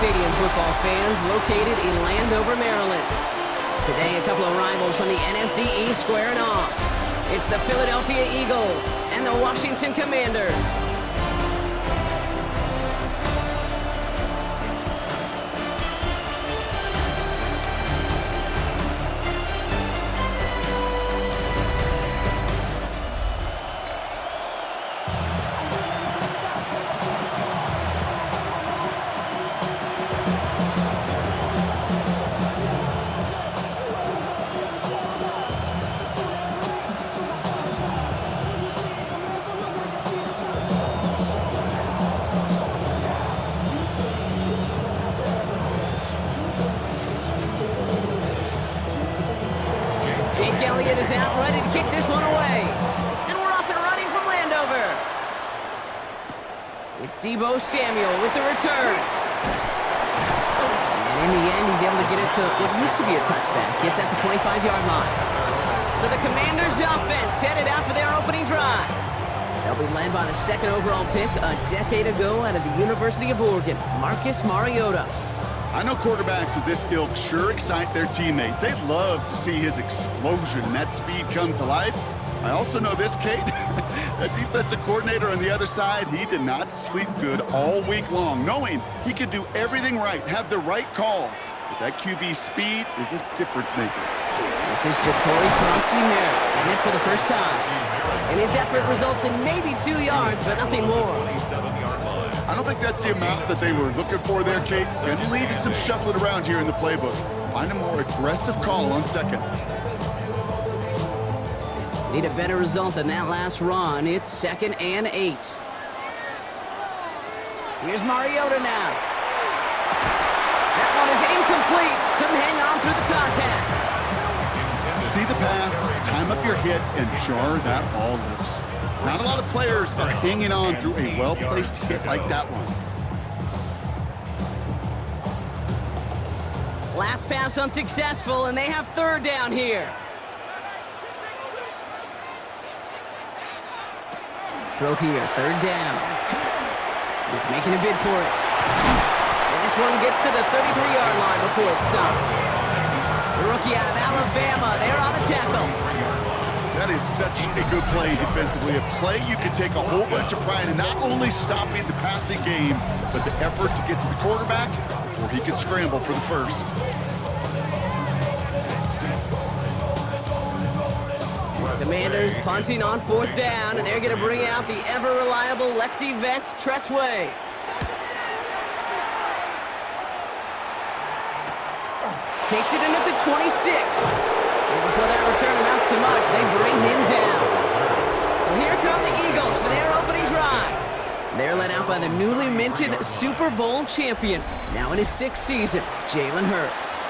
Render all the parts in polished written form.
Stadium, football fans, located in Landover, Maryland. Today, a couple of rivals from the NFC East squaring off. It's the Philadelphia Eagles and the Washington Commanders. Elliott is out, ready to kick this one away. And we're off and running from Landover. It's Deebo Samuel with the return. And in the end, he's able to get it to what used to be a touchback. It's at the 25-yard line. So the Commanders' offense headed out for their opening drive. They'll be led by the second overall pick a decade ago out of the University of Oregon, Marcus Mariota. I know quarterbacks of this ilk sure excite their teammates. They'd love to see his explosion and that speed come to life. I also know this, Kate. That defensive coordinator on the other side, he did not sleep good all week long, knowing he could do everything right, have the right call. But that QB speed is a difference maker. This is Jacory Kronsky-Merritt, and it for the first time. And his effort results in maybe 2 yards, but nothing more. I don't think that's the amount that they were looking for there, Kate. Going to lead to some shuffling around here in the playbook. Find a more aggressive call on second. Need a better result than that last run. It's 2nd and 8. Here's Mariota now. That one is incomplete. Couldn't hang on through the contact. See the pass, time up your hit, and jar that ball loose. Not a lot of players are hanging on through a well-placed hit like that one. Last pass unsuccessful, and they have third down here. Throw here, third down. He's making a bid for it. And this one gets to the 33-yard line before it's stopped. The rookie out of Alabama, they're on the tackle. That is such a good play defensively. A play you can take a whole bunch of pride in not only stopping the passing game, but the effort to get to the quarterback before he could scramble for the first. Commanders punting on 4th down, and they're going to bring out the ever-reliable lefty vets, Tressway. Takes it in at the 26. And before that return amounts to much, they bring him down. So here come the Eagles for their opening drive. They're led out by the newly minted Super Bowl champion, now in his 6th season, Jalen Hurts.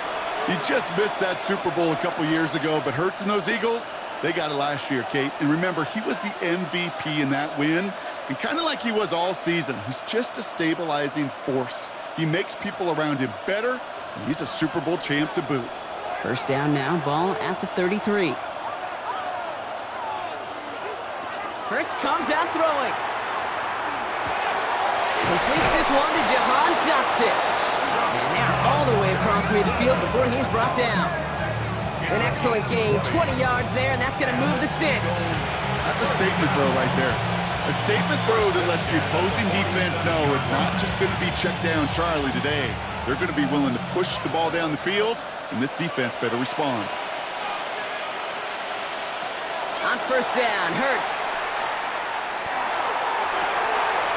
He just missed that Super Bowl a couple years ago, but Hurts and those Eagles, they got it last year, Kate. And remember, he was the MVP in that win, and kind of like he was all season. He's just a stabilizing force. He makes people around him better, and he's a Super Bowl champ to boot. First down now, ball at the 33. Hurts comes out throwing. Completes this one to Jahan Dotson. And they're all the way across midfield before he's brought down. An excellent gain, 20 yards there, and that's going to move the sticks. That's a statement throw right there. A statement throw that lets the opposing defense know it's not just going to be check down Charlie today. They're going to be willing to push the ball down the field, and this defense better respond. On first down, Hurts.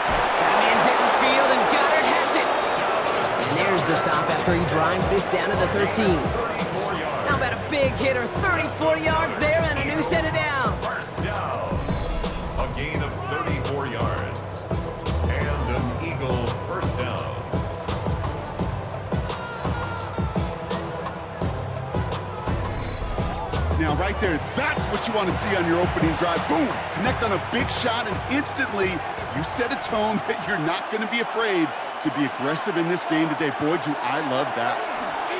Got a man downfield, and Goddard has it. And there's the stop after he drives this down to the 13. How about a big hitter, 34 yards there, and a new set of downs. A gain of 34 yards. And an Eagle first down. Now, right there, that's what you want to see on your opening drive. Boom! Connect on a big shot, and instantly you set a tone that you're not going to be afraid to be aggressive in this game today. Boy, do I love that.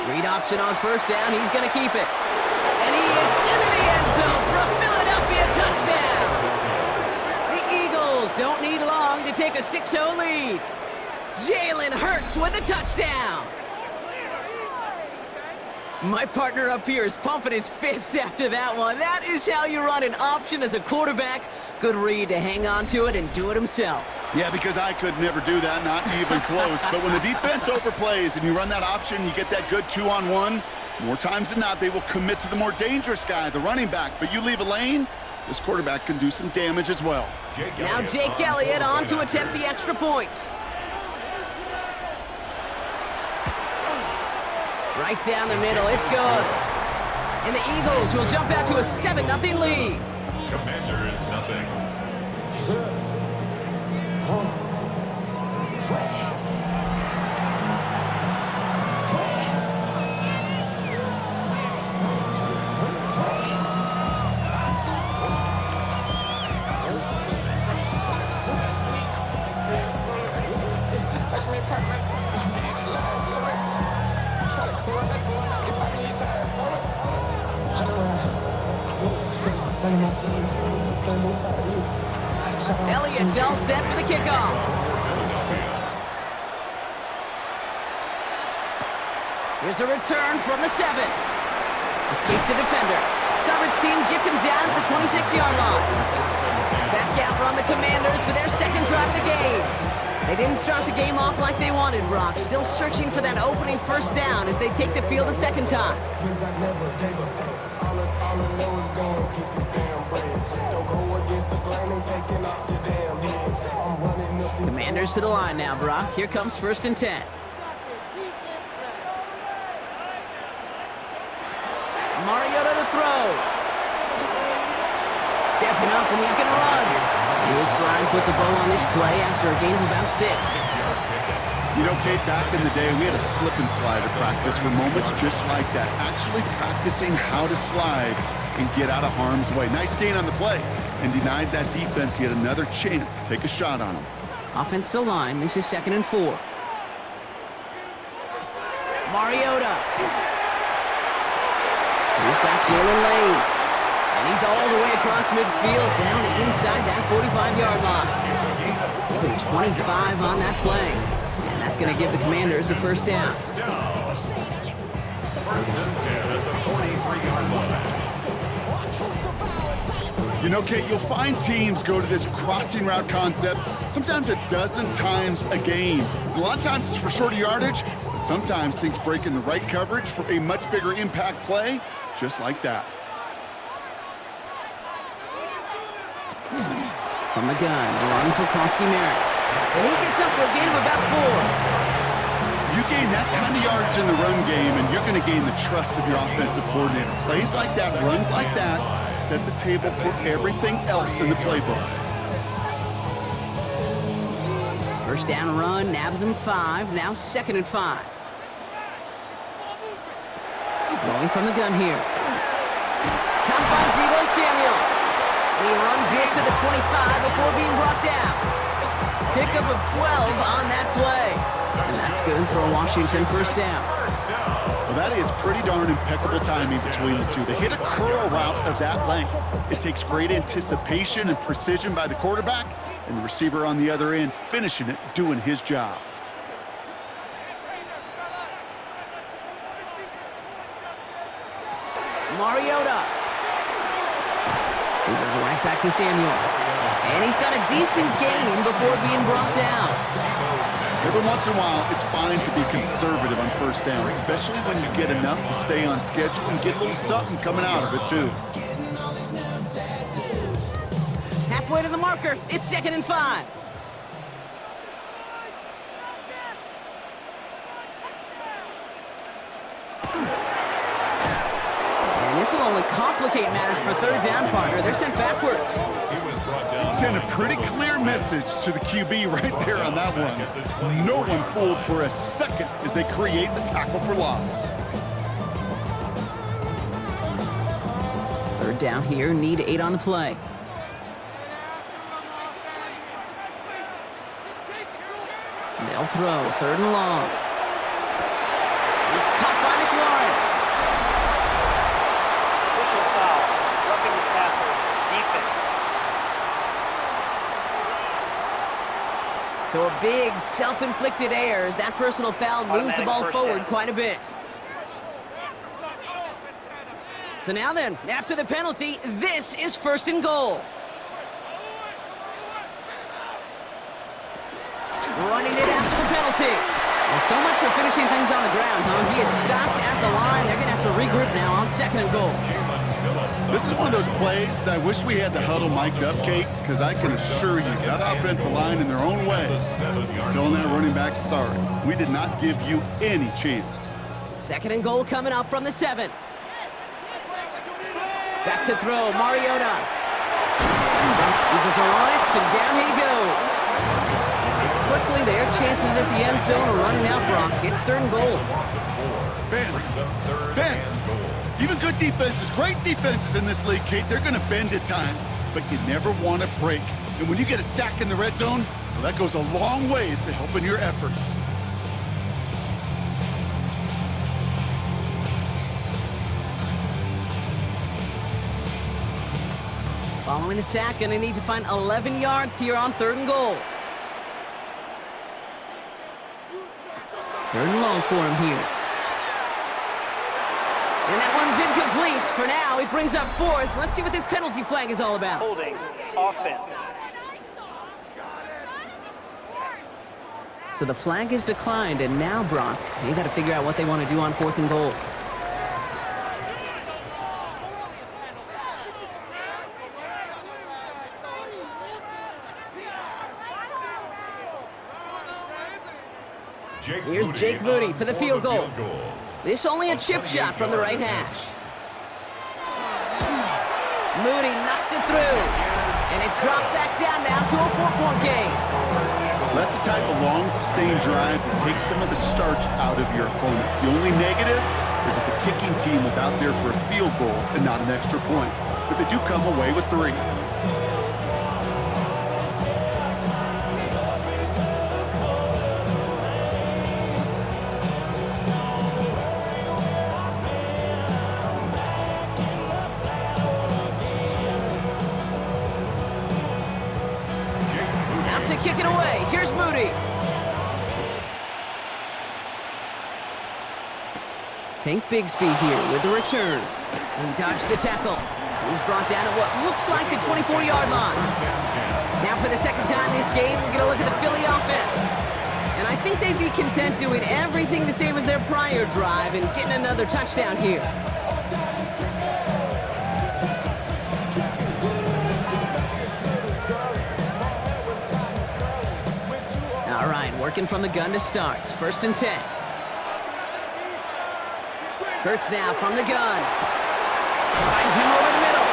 Read option on first down. He's going to keep it. And he is into the end zone for a Philadelphia touchdown. The Eagles don't need long to take a 6-0 lead. Jalen Hurts with a touchdown. My partner up here is pumping his fist after that one. That is how you run an option as a quarterback. Good read to hang on to it and do it himself. Yeah, because I could never do that, not even close. But when the defense overplays and you run that option, you get that good 2-on-1, more times than not, they will commit to the more dangerous guy, the running back. But you leave a lane, this quarterback can do some damage as well. Now Jake Elliott on to attempt the extra point. Right down the middle, it's good. And the Eagles will jump out to a 7-0 lead. Commanders, nothing. Elliott's all set for the kickoff. Here's a return from the 7. Escapes the defender. Coverage team gets him down at the 26-yard line. Back out run the Commanders for their second drive of the game. They didn't start the game off like they wanted, Brock. Still searching for that opening first down as they take the field a second time. Commanders to the line now, Brock. Here comes 1st and 10. Mariota to throw. Stepping up, and he's going to run. This line puts a bow on this play after a gain of about 6. You know, Kate, back in the day, we had a slip and slide at practice for moments just like that. Actually practicing how to slide and get out of harm's way. Nice gain on the play, and denied that defense yet another chance to take a shot on him. Offense to line. This is 2nd and 4. Mariota. He's got Jalen Lane. And he's all the way across midfield, down inside that 45-yard line. Even 25 on that play. And that's going to give the Commanders a first down. 1st and 10 at the 43-yard line. You know, Kate, you'll find teams go to this crossing route concept sometimes a dozen times a game. A lot of times it's for shorter yardage, but sometimes things break in the right coverage for a much bigger impact play, just like that. From the gun, run for Krosky Merritt. And he gets up for a gain of about 4. You gain that kind of yardage in the run game, and you're going to gain the trust of your offensive coordinator. Plays like that, runs like that, set the table for everything else in the playbook. First down run, nabs him 5, now 2nd and 5. Rolling from the gun here. Count by Deebo Samuel. And he runs this to the 25 before being brought down. Pickup of 12 on that play. And that's good for a Washington first down. Well, that is pretty darn impeccable timing between the two. They hit a curl route of that length. It takes great anticipation and precision by the quarterback, and the receiver on the other end finishing it, doing his job. Mariota. He goes right back to Samuel. And he's got a decent gain before being brought down. Every once in a while, it's fine to be conservative on first down, especially when you get enough to stay on schedule and get a little something coming out of it, too. Halfway to the marker, it's 2nd and 5. And this will only complicate matters for 3rd down, partner. They're sent backwards. Send a pretty clear message to the QB right there on that one. No one fooled for a second as they create the tackle for loss. 3rd down here, need 8 on the play. They'll throw, 3rd and long. It's caught by McLaurin. Official foul, roughing the passer, defense. So a big self-inflicted error as that personal foul moves the ball forward quite a bit. So now then, after the penalty, this is 1st and goal. Running it after the penalty. Well, so much for finishing things on the ground, huh? He is stopped at the line. They're going to have to regroup now on 2nd and goal. This is one of those plays that I wish we had the huddle mic'd up, Kate, because I can assure you that offensive line in their own way is telling that running back, sorry, we did not give you any chance. 2nd and goal coming up from the 7. Back to throw, Mariota. Eagles are on it, so down he goes. And quickly, their chances at the end zone are running out, Brock. It's 3rd and goal. Bend. Even good defenses, great defenses in this league, Kate, they're going to bend at times, but you never want to break. And when you get a sack in the red zone, well, that goes a long ways to helping your efforts. Following the sack, going to need to find 11 yards here on 3rd and goal. 3rd and long for him here. And that one's incomplete. For now, he brings up 4th. Let's see what this penalty flag is all about. Holding offense. So the flag is declined, and now, Brock, they got to figure out what they want to do on 4th and goal. Here's Jake Moody for the field goal. This only a chip shot from the right hash. Moody knocks it through. And it's dropped back down now to a 4-point game. That's the type of long, sustained drives that takes some of the starch out of your opponent. The only negative is if the kicking team was out there for a field goal and not an extra point. But they do come away with 3. To kick it away. Here's Moody. Tank Bigsby here with the return. He dodged the tackle. He's brought down at what looks like the 24-yard line. Now for the 2nd time this game, we're going to look at the Philly offense. And I think they'd be content doing everything the same as their prior drive and getting another touchdown here. All right, working from the gun to start. 1st and 10. Hurts now from the gun. Finds him over the middle.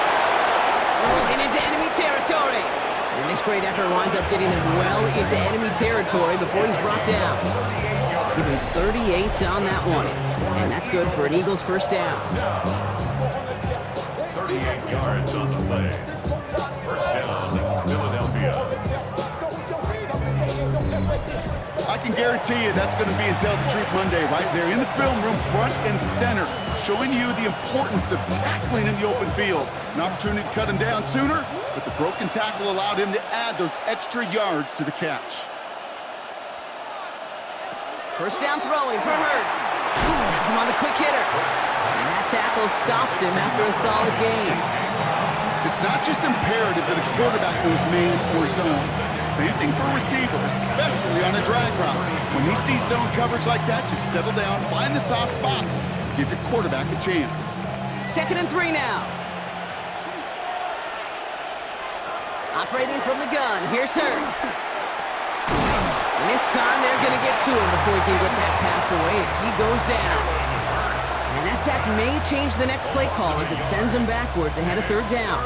Rolling into enemy territory. And this great effort winds up getting him well into enemy territory before he's brought down. Give him 38 on that one. And that's good for an Eagles 1st down. 38 yards on the play. 1st down, Philadelphia. I can guarantee you that's going to be Tell the Truth Monday right there in the film room, front and center, showing you the importance of tackling in the open field. An opportunity to cut him down sooner, but the broken tackle allowed him to add those extra yards to the catch. 1st down throwing for Hurts. Has him on the quick hitter. And that tackle stops him after a solid gain. It's not just imperative that a quarterback knows man or zone. Same thing for a receiver, especially on a drag route. When he sees zone coverage like that, just settle down, find the soft spot, give your quarterback a chance. 2nd and 3 now. Operating from the gun, here's Hurts. And this time they're going to get to him before he can get that pass away as he goes down. And that sack may change the next play call as it sends him backwards ahead of 3rd down.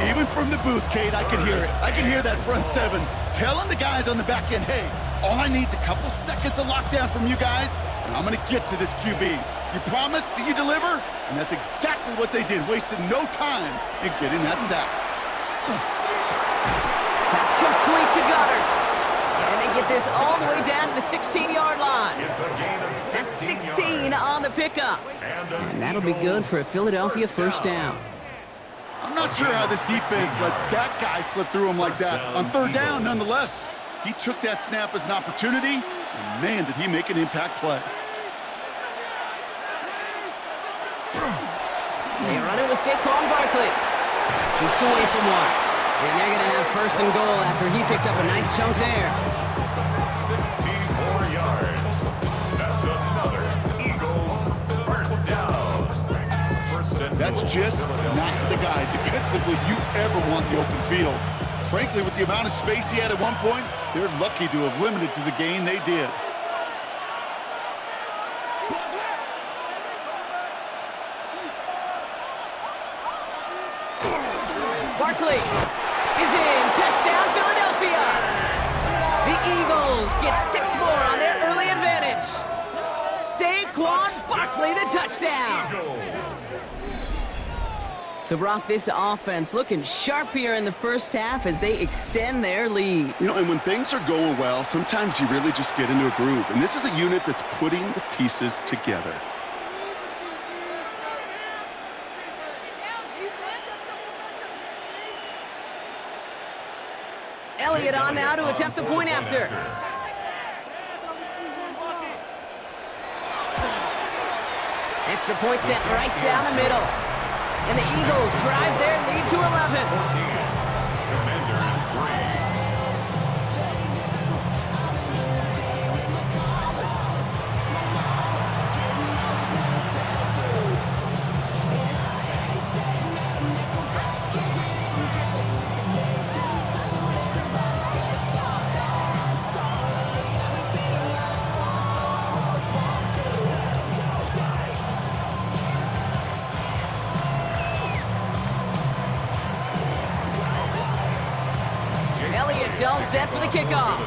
Even from the booth, Kate, I could hear it. I could hear that front 7 telling the guys on the back end, hey, all I need is a couple seconds of lockdown from you guys, and I'm going to get to this QB. You promise, you deliver, and that's exactly what they did, wasted no time in getting that sack. Pass complete to Goddard. And they get this all the way down to the 16-yard line. That's 16 on the pickup. And that'll be good for a Philadelphia 1st down. I'm not sure how this defense let that guy slip through him like that. On 3rd down, nonetheless, He took that snap as an opportunity, and man, did he make an impact play. They run it with Saquon Barkley. Shoots away from one. And they're going to have first and goal after he picked up a nice chunk there. 16 more yards. That's another Eagles first down. First and That's goal. just not the guy defensively you ever want in the open field. Frankly, with the amount of space he had at one point, they're lucky to have limited to the gain they did. Barkley is in. Touchdown, Philadelphia. The Eagles get 6 more on their early advantage. Saquon Barkley, the touchdown. So, Brock, this offense looking sharp here in the first half as they extend their lead. You know, and when things are going well, sometimes you really just get into a groove. And this is a unit that's putting the pieces together. Elliott on now to attempt the point after. Extra point sent right down the middle. And the Eagles drive their lead to 11. Commanders 3. Elliott's all set for the kickoff.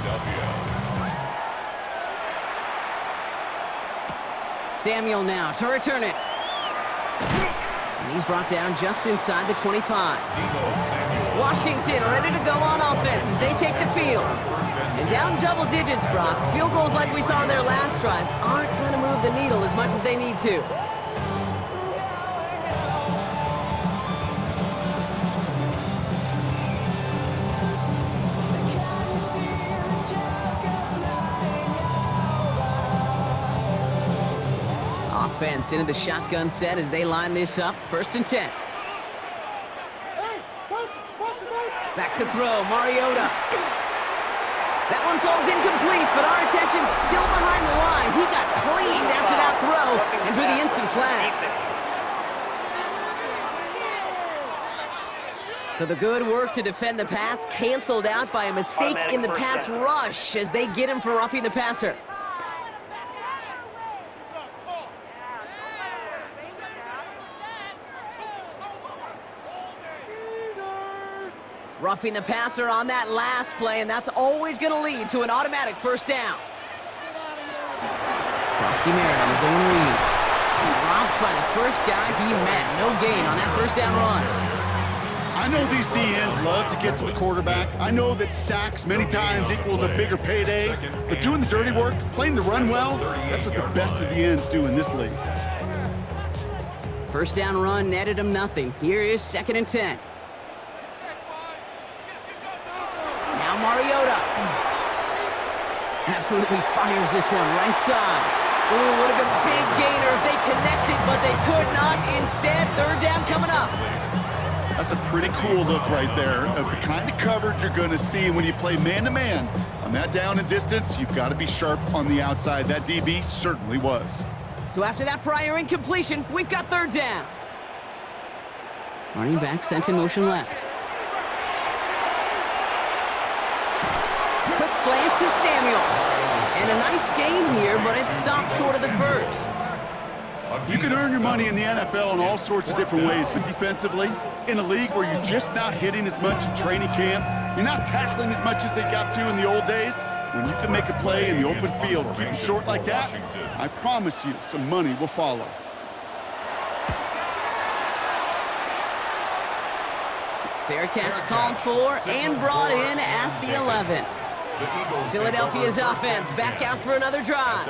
Samuel now to return it. And he's brought down just inside the 25. Washington ready to go on offense as they take the field. And down double digits, Brock. Field goals like we saw in their last drive aren't going to move the needle as much as they need to. Offense into the shotgun set as they line this up. 1st and 10. Back to throw, Mariota. That one falls incomplete, but our attention's still behind the line. He got cleaned after that throw and drew the instant flag. So the good work to defend the pass canceled out by a mistake in the pass rush as they get him for roughing the passer. Roughing the passer on that last play, and that's always going to lead to an automatic first down. Krosky on his own lead. Dropped by the first guy he met. No gain on that first down run. I know these DNs love to get to the quarterback. I know that sacks many times equals a bigger payday, but doing the dirty work, playing the run well, that's what the best of the ends do in this league. First down run netted him nothing. Here is 2nd and 10. Now Mariota. Absolutely fires this one right side. Ooh, would have been a big gainer if they connected, but they could not. Instead, 3rd down coming up. That's a pretty cool look right there of the kind of coverage you're going to see when you play man-to-man. On that down and distance, you've got to be sharp on the outside. That DB certainly was. So after that prior incompletion, we've got 3rd down. Running back sent in motion left. Quick slant to Samuel. And a nice gain here, but it stopped short of the first. You can earn your money in the NFL in all sorts of different ways, but defensively, in a league where you're just not hitting as much in training camp, you're not tackling as much as they got to in the old days, when you can make a play in the open field, keep it short like that, I promise you some money will follow. Fair catch called for and brought in at the 11. Philadelphia's offense back out for another drive.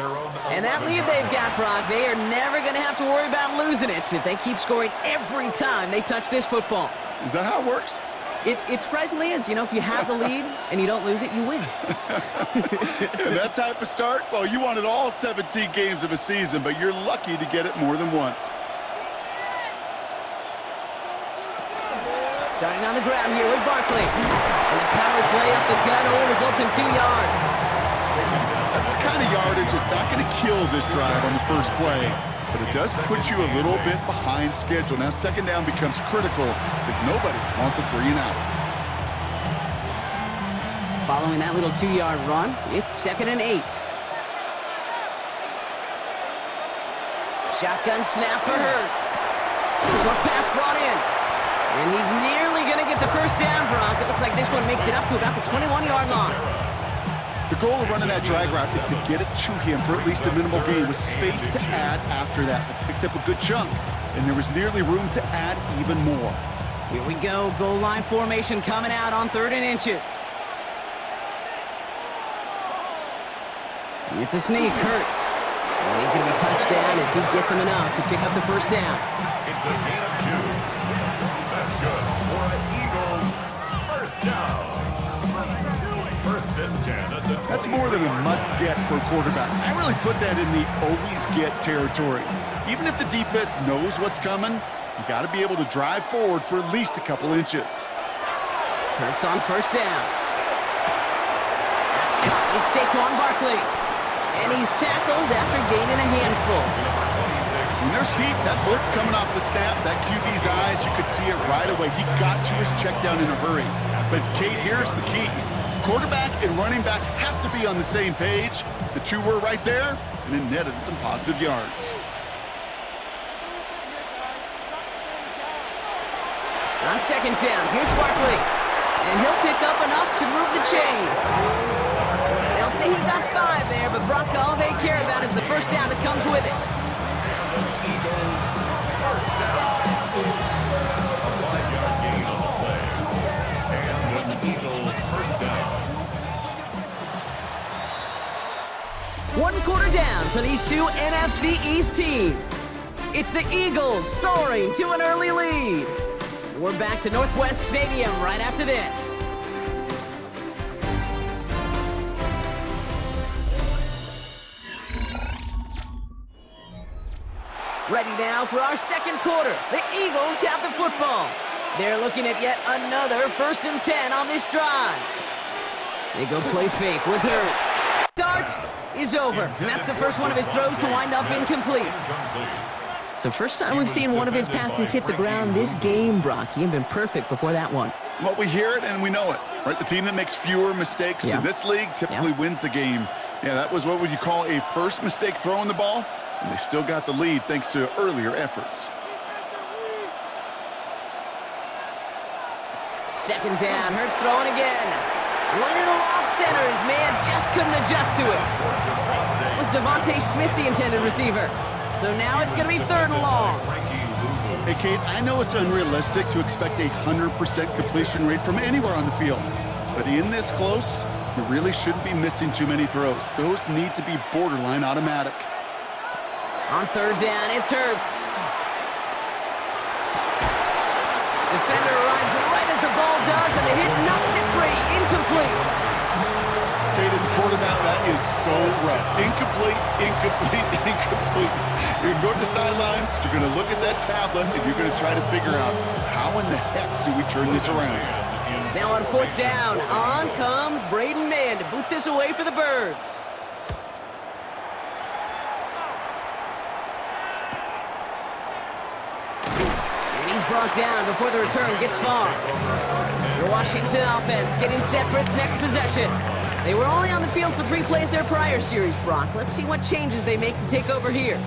And that lead they've got, Brock, they are never going to have to worry about losing it if they keep scoring every time they touch this football. Is that how it works? It surprisingly is. You know, if you have the lead and you don't lose it, you win. And that type of start, well, you wanted all 17 games of a season, but you're lucky to get it more than once. Starting on the ground here with Barkley. And the power play up the gut only results in 2 yards. That's the kind of yardage that's not going to kill this drive on the first play, but it does put you a little bit behind schedule. Now, second down becomes critical because nobody wants a 3-and-out. Following that little 2-yard run, it's 2nd and 8. Shotgun snap for Hurts. Short pass brought in. And he's nearly going to get the first down, Brock. It looks like this one makes it up to about the 21-yard line. The goal of running that drag route is to get it to him for at least a minimal gain with space to add after that. They picked up a good chunk, and there was nearly room to add even more. Here we go. Goal line formation coming out on 3rd and inches. It's a sneak. Hurts. And he's going to be touched down as he gets him enough to pick up the first down. It's a gain of 2. That's good for an Eagles first down. 1st and 10 at the 20. That's more than a must-get for a quarterback. I really put that in the always-get territory. Even if the defense knows what's coming, you got to be able to drive forward for at least a couple inches. Hurts on first down. That's caught. It's Saquon Barkley. And he's tackled after gaining a handful. When there's heat, that blitz coming off the snap, that QB's eyes, you could see it right away. He got to his check down in a hurry. But, Kate, here's the key. Quarterback and running back have to be on the same page. The two were right there, and it netted some positive yards. On 2nd down, here's Barkley. And he'll pick up enough to move the chains. They'll say he got 5 there, but Brock, all they care about is the first down that comes with it. Eagles first down. A 5-yard gain on the play. And an Eagle first down. 1 quarter down for these 2 NFC East teams. It's the Eagles soaring to an early lead. We're back to Northwest Stadium right after this. Ready now for our 2nd quarter. The Eagles have the football. They're looking at yet another 1st and 10 on this drive. They go play fake with Hurts. Dart is over. That's the first one of his throws to wind up incomplete. So first time we've seen one of his passes hit the ground this game, Brock. He had been perfect before that one. Well, we hear it and we know it, right? The team that makes fewer mistakes in this league typically wins the game. Yeah, that was what would you call a first mistake throwing the ball, and they still got the lead thanks to earlier efforts. 2nd down, Hurts throwing again. One in the off center, his man just couldn't adjust to it. It was Devontae Smith, the intended receiver. So now it's going to be 3rd and long. Hey, Kate, I know it's unrealistic to expect a 100% completion rate from anywhere on the field. But in this close, you really shouldn't be missing too many throws. Those need to be borderline automatic. On 3rd down, it's Hurts. Defender arrives right as the ball does, and the hit knocks it free. Incomplete. Kate, as a quarterback, that is so rough. Incomplete, incomplete, incomplete. You're going to go to the sidelines, you're going to look at that tablet, and you're going to try to figure out how in the heck do we turn this around. Now on 4th down, on comes Braden Mann to boot this away for the Birds. And he's brought down before the return gets far. The Washington offense getting set for its next possession. They were only on the field for 3 plays their prior series, Brock. Let's see what changes they make to take over here.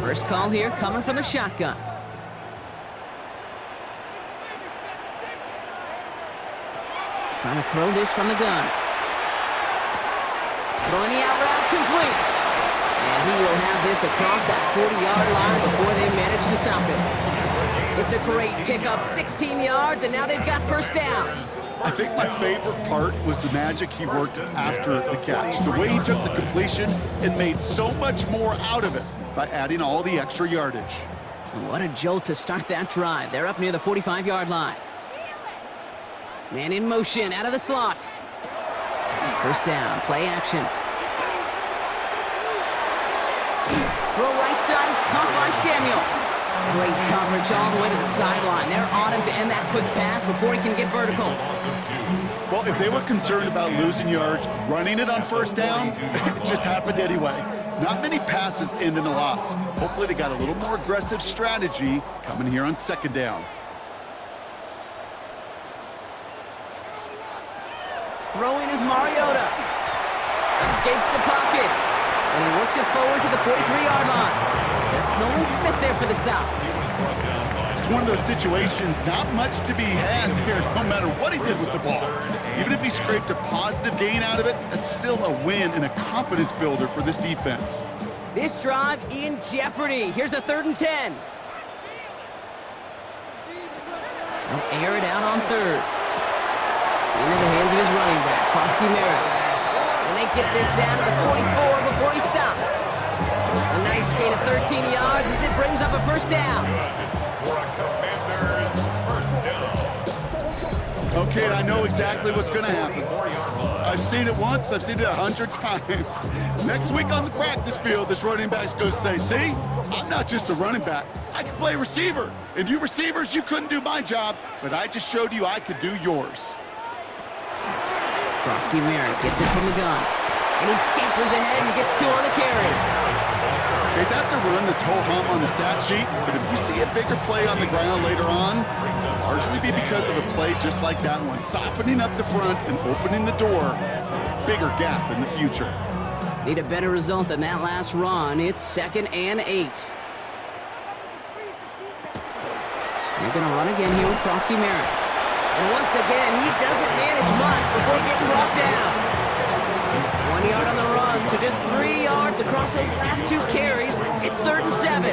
First call here coming from the shotgun. Trying to throw this from the gun. Throwing the out route complete. And he will have this across that 40-yard line before they manage to stop it. It's a great pickup, 16 yards, and now they've got first down. I think my favorite part was the magic he worked after the catch. The way he took the completion and made so much more out of it by adding all the extra yardage. And what a jolt to start that drive. They're up near the 45-yard line. Man in motion, out of the slot. First down, play action. Throw right side is caught by Samuel. Great coverage all the way to the sideline. They're on him to end that quick pass before he can get vertical. Well, if they were concerned about losing yards, running it on first down, it just happened anyway. Not many passes end in a loss. Hopefully they got a little more aggressive strategy coming here on second down. Throwing is Mariota. Escapes the pocket. And he works it forward to the 43-yard line. That's Nolan Smith there for the stop. It's one of those situations, not much to be had here, no matter what he did with the ball. Even if he scraped a positive gain out of it, that's still a win and a confidence builder for this defense. This drive in jeopardy. Here's a 3rd and 10. They'll air it out on 3rd. Into the hands of his running back, Krosky Merritt. And they get this down to the 44 before he stopped. A nice gain of 13 yards as it brings up a first down. Okay, I know exactly what's going to happen. I've seen it once, I've seen it 100 times. Next week on the practice field, this running back's going to say, see, I'm not just a running back, I can play receiver. And you receivers, you couldn't do my job, but I just showed you I could do yours. Krosky Merritt gets it from the gun. And he scampers ahead and gets 2 on the carry. Okay, that's a run that's ho-hum on the stat sheet, but if you see a bigger play on the ground later on, largely be because of a play just like that one, softening up the front and opening the door for a bigger gap in the future. Need a better result than that last run. It's 2nd and 8. They're going to run again here with Krosky Merritt. And once again, he doesn't manage much before getting brought down. 1 yard on the run, so just 3 yards across those last 2 carries. It's 3rd and 7.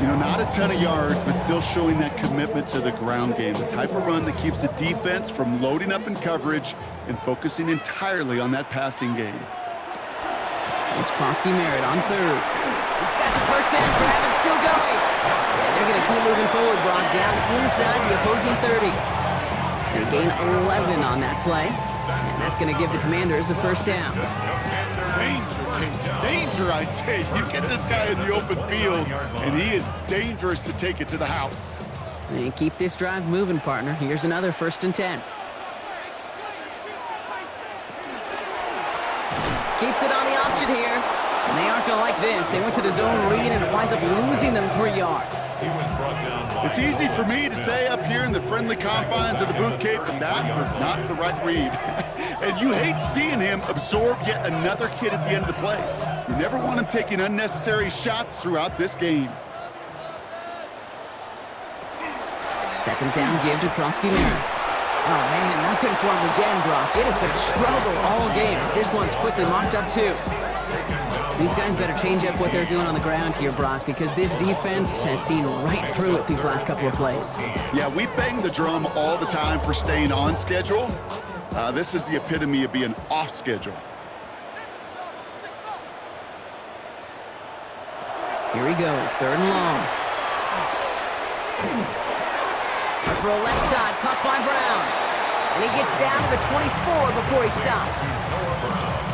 You know, not a ton of yards, but still showing that commitment to the ground game. The type of run that keeps the defense from loading up in coverage and focusing entirely on that passing game. It's Krosky Merritt on 3rd. He's got the first down grab and still going. And they're going to keep moving forward, brought down inside the opposing 30. They gain 11 on that play. And that's going to give the Commanders a first down. Danger, I say. You get this guy in the open field, and he is dangerous to take it to the house. And keep this drive moving, partner. Here's another 1st and 10. Keeps it on the option here. And they aren't going to like this. They went to the zone read, and it winds up losing them 3 yards. It's easy for me to say up here in the friendly confines of the Booth Cape, but that was not the right read. And you hate seeing him absorb yet another hit at the end of the play. You never want him taking unnecessary shots throughout this game. 2nd down give to Krosky Merritt. Oh, man, nothing for him again, Brock. It has been a struggle all game as this one's quickly mocked up, too. These guys better change up what they're doing on the ground here, Brock, because this defense has seen right through it these last couple of plays. Yeah, we bang the drum all the time for staying on schedule. This is the epitome of being off schedule. Here he goes, 3rd and long. A throw left side, caught by Brown. And he gets down to the 24 before he stopped.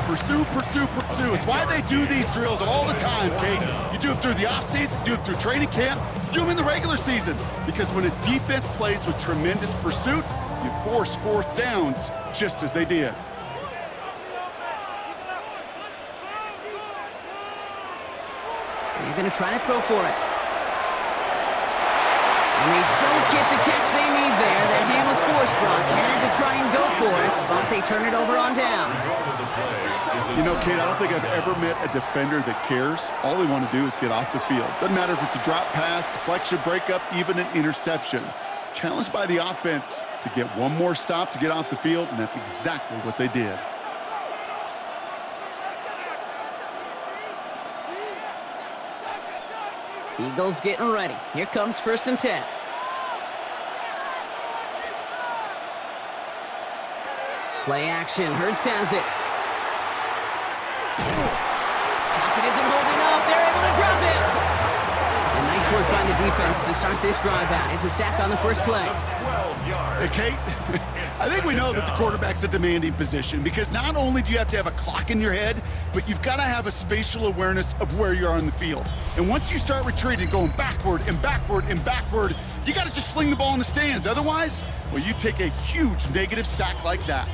Pursue, pursue, pursue. It's why they do these drills all the time, Kate. You do them through the offseason, you do them through training camp, you do them in the regular season. Because when a defense plays with tremendous pursuit, you force 4th downs just as they did. They're going to try to throw for it. And they don't get the catch they need there. Their hand was forced, Brock. Had to try and go for it, but they turn it over on downs. You know, Kate, I don't think I've ever met a defender that cares. All they want to do is get off the field. Doesn't matter if it's a drop pass, deflection, breakup, even an interception. Challenged by the offense to get one more stop to get off the field, and that's exactly what they did. Eagles getting ready. Here comes 1st and 10. Play action. Hurts has it. Pocket isn't holding up. They're able to drop him. And nice work by the defense to start this drive out. It's a sack on the first play. Hey, Kate, I think we know that the quarterback's a demanding position because not only do you have to have a clock in your head, but you've got to have a spatial awareness of where you are on the field. And once you start retreating, going backward and backward and backward, you got to just fling the ball in the stands. Otherwise, well, you take a huge negative sack like that.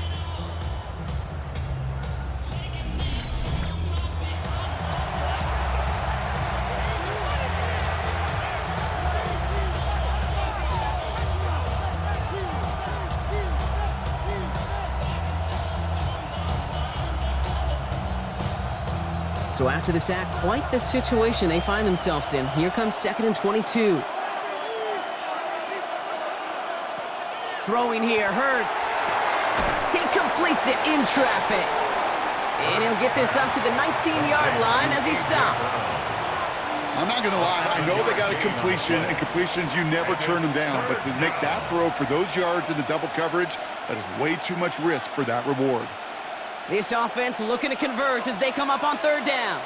So after the sack, quite the situation they find themselves in. Here comes 2nd and 22. Throwing here, Hurts. He completes it in traffic. And he'll get this up to the 19-yard line as he stopped. I'm not going to lie. I know they got a completion, and completions, you never turn them down. But to make that throw for those yards in the double coverage, that is way too much risk for that reward. This offense looking to convert as they come up on 3rd down.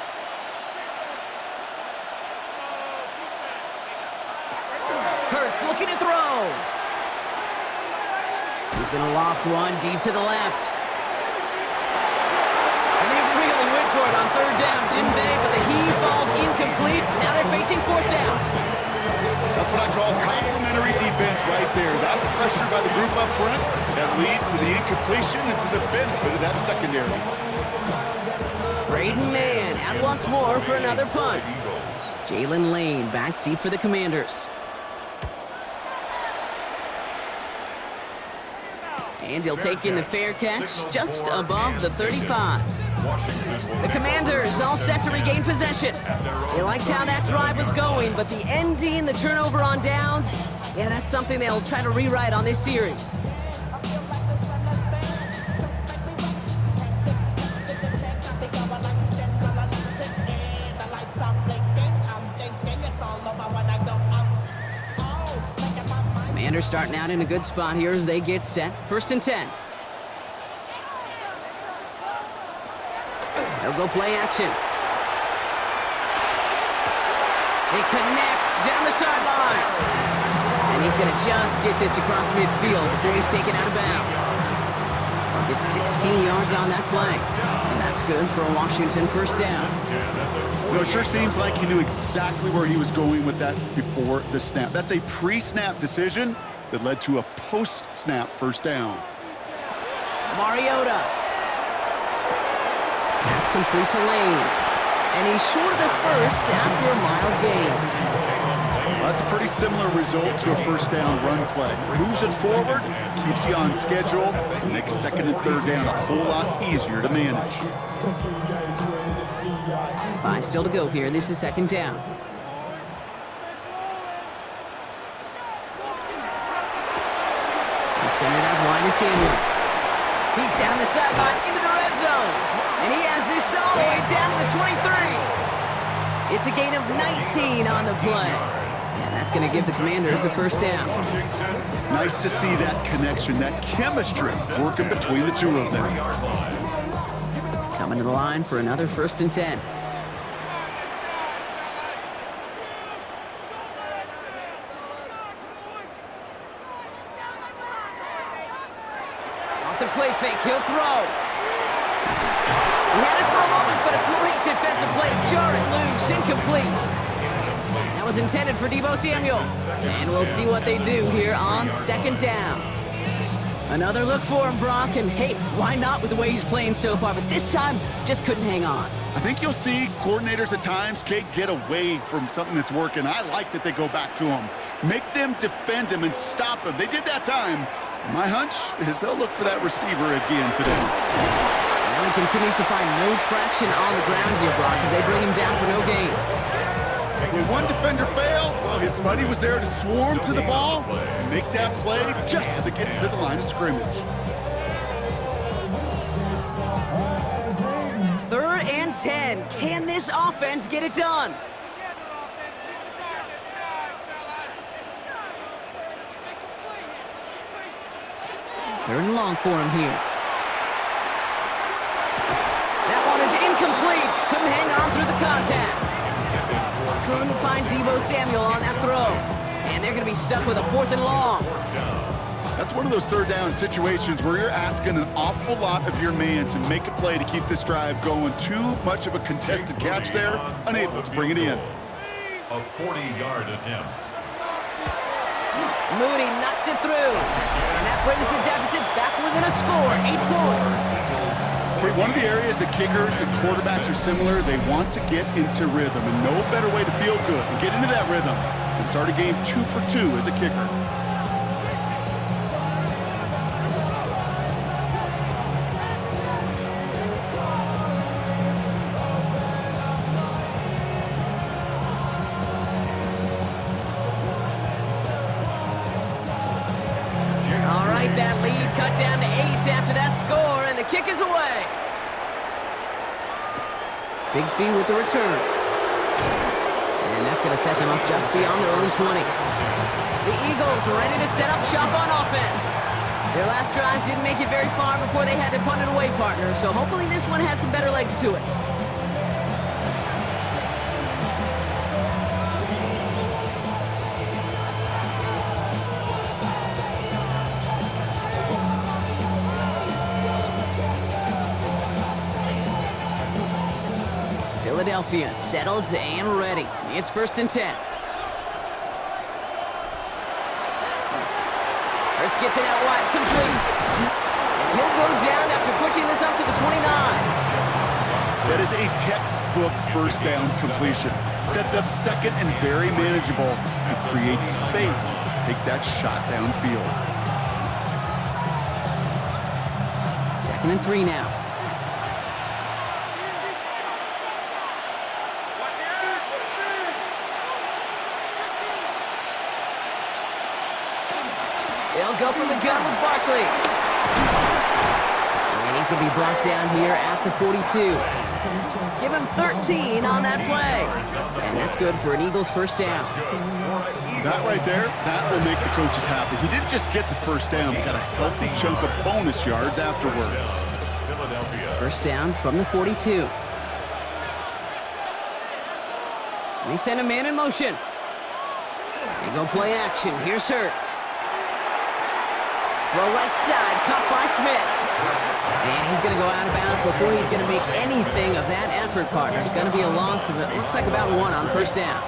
Hurts looking to throw. He's going to loft one deep to the left. And they really went for it on 3rd down, didn't they? But the heave falls incomplete. Now they're facing 4th down. That's what I call complimentary defense right there. That pressure by the group up front, that leads to the incompletion and to the benefit of that secondary. Braden Mann out once more for another punt. Jalen Lane back deep for the Commanders. And he'll take in the fair catch just above the 35. The Commanders all set to regain possession. They liked how that drive was going, but the ending, the turnover on downs, yeah, that's something they'll try to rewrite on this series. Commanders starting out in a good spot here as they get set. 1st and 10. They'll go play action. It connects down the sideline. And he's going to just get this across midfield before he's taken out of bounds. He'll get 16 yards on that play. And that's good for a Washington 1st down. You know, it sure seems like he knew exactly where he was going with that before the snap. That's a pre-snap decision that led to a post-snap 1st down. Mariota. Pass complete to Lane. And he's short of the 1st after a mild gain. Well, that's a pretty similar result to a 1st down run play. Moves it forward, keeps you on schedule, makes 2nd and 3rd down a whole lot easier to manage. 5 still to go here. This is 2nd down. He sent it out wide to Samuel. He's down the sideline into the red zone. And he has this all the way down to the 23. It's a gain of 19 on the play. And that's going to give the Commanders a 1st down. Nice to see that connection, that chemistry working between the two of them. Coming to the line for another 1st and 10. Off the play fake, he'll throw. He had it for a moment, but a great defensive play to jar it loose, incomplete. That was intended for Deebo Samuel. And we'll see what they do here on 2nd down. Another look for him, Brock, and hey, why not with the way he's playing so far? But this time, just couldn't hang on. I think you'll see coordinators at times, Kate, get away from something that's working. I like that they go back to him. Make them defend him and stop him. They did that time. My hunch is they'll look for that receiver again today. Now he continues to find no traction on the ground here, Brock, as they bring him down for no gain. When one defender failed, well, his buddy was there to swarm to the ball and make that play just as it gets to the line of scrimmage. 3rd and 10. Can this offense get it done? Third and long for him here. That one is incomplete. Couldn't hang on through the contact. Couldn't find Deebo Samuel on that throw. And they're going to be stuck with a 4th and long. That's one of those third down situations where you're asking an awful lot of your man to make a play to keep this drive going. Too much of a contested catch there, unable to bring it in. A 40-yard attempt. Mooney knocks it through. And that brings the deficit back within a score, 8 points. Okay, one of the areas that kickers and quarterbacks are similar, they want to get into rhythm. And no better way to feel good and get into that rhythm than start a game 2 for 2 as a kicker. That lead cut down to 8 after that score, and the kick is away. Bigsby with the return. And that's going to set them up just beyond their own 20. The Eagles ready to set up shop on offense. Their last drive didn't make it very far before they had to punt it away, partner, so hopefully this one has some better legs to it. Philadelphia settled and ready. It's 1st and 10. Hurts gets it out wide, complete. And he'll go down after pushing this up to the 29. That is a textbook first down completion. Sets up second and very manageable and creates space to take that shot downfield. 2nd and 3 now. They'll go from the gun with Barkley. And he's going to be brought down here at the 42. Give him 13 on that play. And that's good for an Eagles first down. That right there, that will make the coaches happy. He didn't just get the first down, he got a healthy chunk of bonus yards afterwards. First down from the 42. They send a man in motion. They go play action. Here's Hurts. Throw right side, caught by Smith. And he's going to go out of bounds before he's going to make anything of that effort, partner. It's going to be a loss of, it looks like about 1 on first down.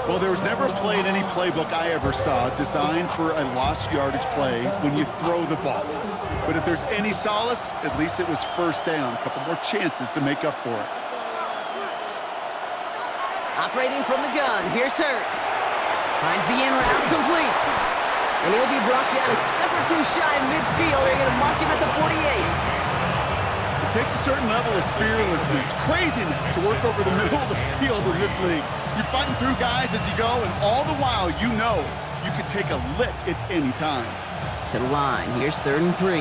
Well, there was never a play in any playbook I ever saw designed for a lost yardage play when you throw the ball. But if there's any solace, at least it was first down. A couple more chances to make up for it. Operating from the gun, here's Hurts. Finds the in route, complete. And he'll be brought down a step or 2 shy of midfield. They're going to mark him at the 48. It takes a certain level of fearlessness, craziness to work over the middle of the field in this league. You're fighting through guys as you go, and all the while you know you can take a lick at any time. To the line, here's 3rd and 3.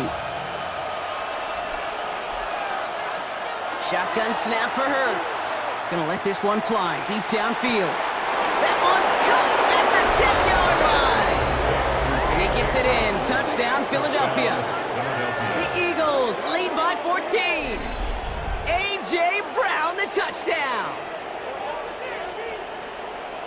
Shotgun snap for Hurts. Gonna let this one fly deep downfield. That one's caught at the 10-yard line. And he gets it in. Touchdown, Philadelphia. The Eagles lead by 14. A.J. Brown, the touchdown.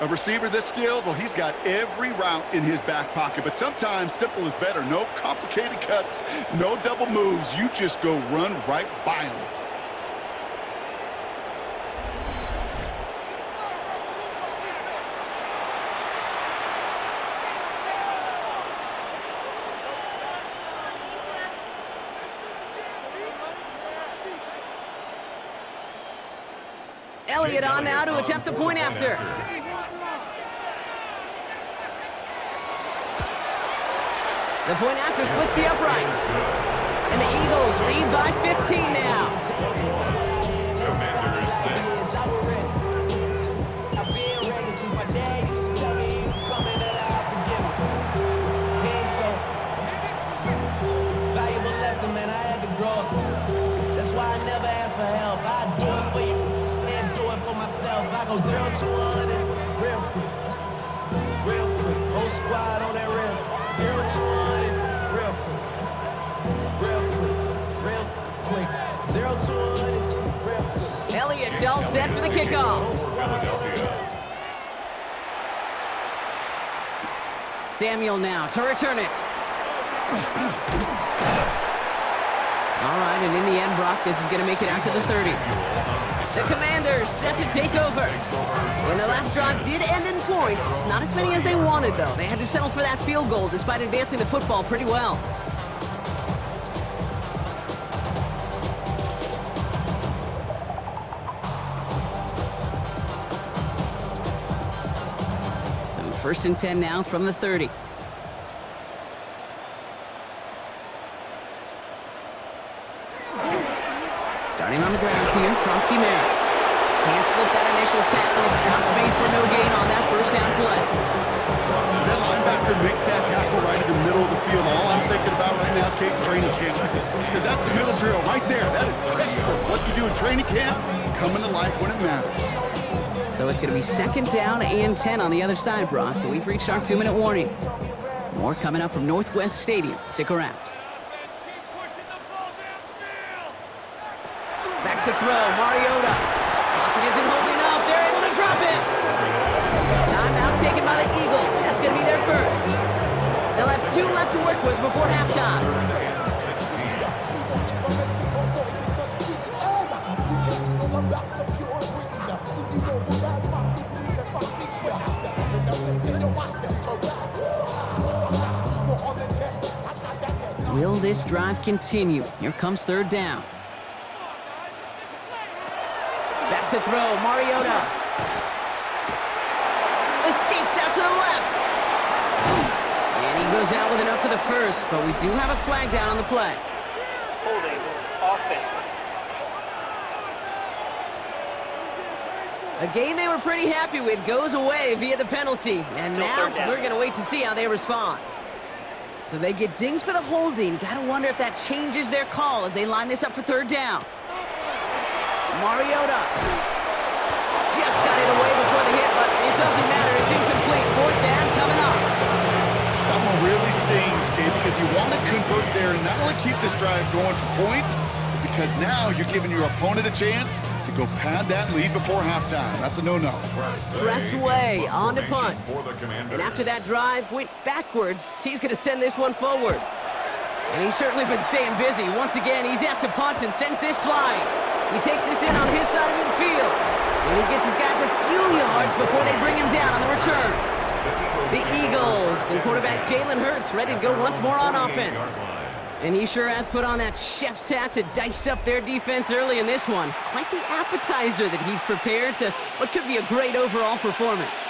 A receiver this skilled, well, he's got every route in his back pocket. But sometimes simple is better. No complicated cuts, no double moves. You just go run right by him. Elliott on now to attempt the point after. The point after splits the uprights. And the Eagles lead by 15 now. Commanders 6. I've been ready since my dad used to tell me he was coming that I forgive him. He ain't so valuable lesson, man. I had to grow up. That's why I never ask for help. I do it for you and do it for myself. I go 0 to 100 real quick. Real quick. Whole squad on that real. 0 to 100 real quick. Samuel now to return it. All right, and in the end, Brock, this is going to make it out to the 30. The Commanders set to take over. And the last drive did end in points. Not as many as they wanted, though. They had to settle for that field goal despite advancing the football pretty well. So 1st and 10 now from the 30. Starting on the ground here, Kronsky Merritt. Can't slip that initial tackle. Stops made for no gain on that first down play. That linebacker makes that tackle right in the middle of the field. All I'm thinking about right now, Kate, training camp. Because that's the middle drill right there. That is textbook. What you do in training camp, coming to life when it matters. So it's going to be 2nd down and 10 on the other side, Brock. But we've reached our 2-minute warning. More coming up from Northwest Stadium. Stick around. Back to throw, Mariota. Pocket isn't holding up. They're able to drop it. Timeout taken by the Eagles. That's going to be their first. They'll have 2 left to work with before halftime. Will this drive continue? Here comes 3rd down. Back to throw, Mariota. Escapes out to the left. And he goes out with enough for the first, but we do have a flag down on the play. Holding offense. A game they were pretty happy with goes away via the penalty. And now we're going to wait to see how they respond. So they get dinged for the holding. Got to wonder if that changes their call as they line this up for 3rd down. Mariota just got it away before the hit, but it doesn't matter. It's incomplete. 4th down coming up. That one really stings, Kate, because you want to convert there and not only keep this drive going for points, but because now you're giving your opponent a chance to go pad that lead before halftime. That's a no-no. Press away on to punt. And after that drive went backwards, he's going to send this one forward. And he's certainly been staying busy. Once again, he's out to punt and sends this flying. He takes this in on his side of midfield. And he gets his guys a few yards before they bring him down on the return. The Eagles and quarterback Jalen Hurts ready to go once more on offense. And he sure has put on that chef's hat to dice up their defense early in this one. Quite the appetizer that he's prepared to what could be a great overall performance.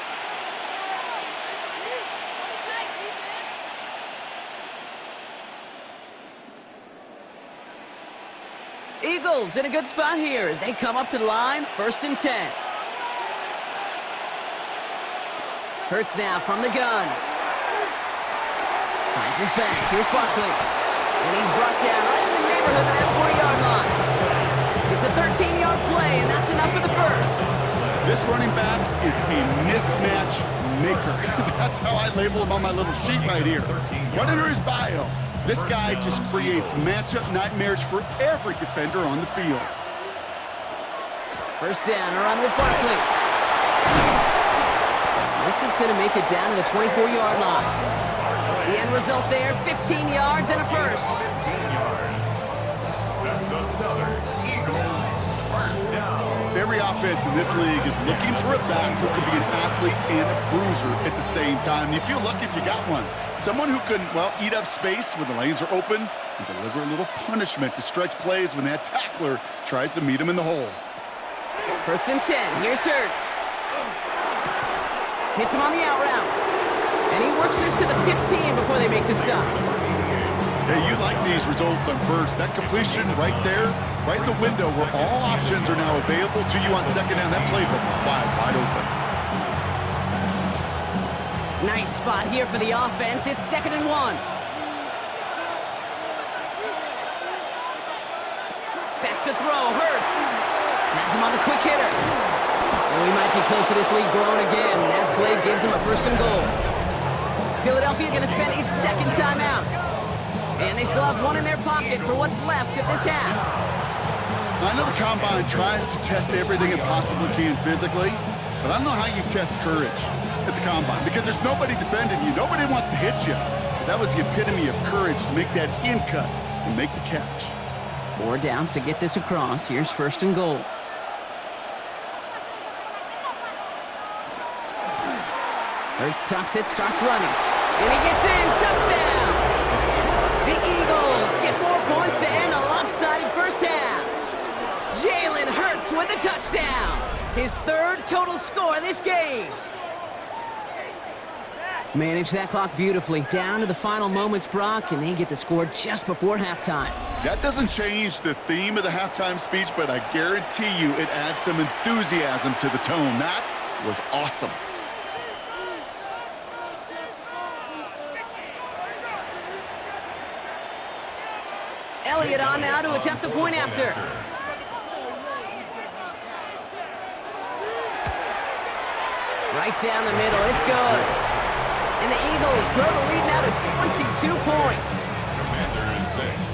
Eagles in a good spot here as they come up to the line, 1st and 10. Hurts now from the gun. Finds his back. Here's Barkley. And he's brought down right in the neighborhood of that 40-yard line. It's a 13-yard play, and that's enough for the first. This running back is a mismatch maker. That's how I label him on my little sheet right here. Right under his bio. This guy just creates matchup nightmares for every defender on the field. 1st down, a run with Barkley. This is going to make it down to the 24-yard line. The end result there, 15 yards and a first. 15 yards. That's another Eagles 1st down. Every offense in this league is looking for a back who can be an athlete and a bruiser at the same time. You feel lucky if you got one. Someone who can, well, eat up space when the lanes are open and deliver a little punishment to stretch plays when that tackler tries to meet him in the hole. 1st and 10. Here's Hurts. Hits him on the out route. And he works this to the 15 before they make the stop. Hey, you like these results on first. That completion right there, right in the window where all options are now available to you on 2nd down. That playbook wide open. Nice spot here for the offense. It's 2nd and 1. Back to throw, Hurts. Has him on the quick hitter. And we might be close to this lead growing again. That play gives him a 1st and goal. Philadelphia going to spend its 2nd timeout. And they still have one in their pocket for what's left of this half. I know the Combine tries to test everything it possibly can physically, but I don't know how you test courage. at the combine because there's nobody defending you. Nobody wants to hit you. But that was the epitome of courage to make that in cut and make the catch. 4 downs to get this across. Here's 1st and goal. Hurts tucks it, starts running. And he gets in. Touchdown! The Eagles get more points to end a lopsided first half. Jalen Hurts with a touchdown. His 3rd total score in this game. Manage that clock beautifully. Down to the final moments, Brock, and they get the score just before halftime. That doesn't change the theme of the halftime speech, but I guarantee you it adds some enthusiasm to the tone. That was awesome. Elliott on now to attempt the point after. Right down the middle, it's good. And the Eagles grow the lead now to 22 points. Commanders 6.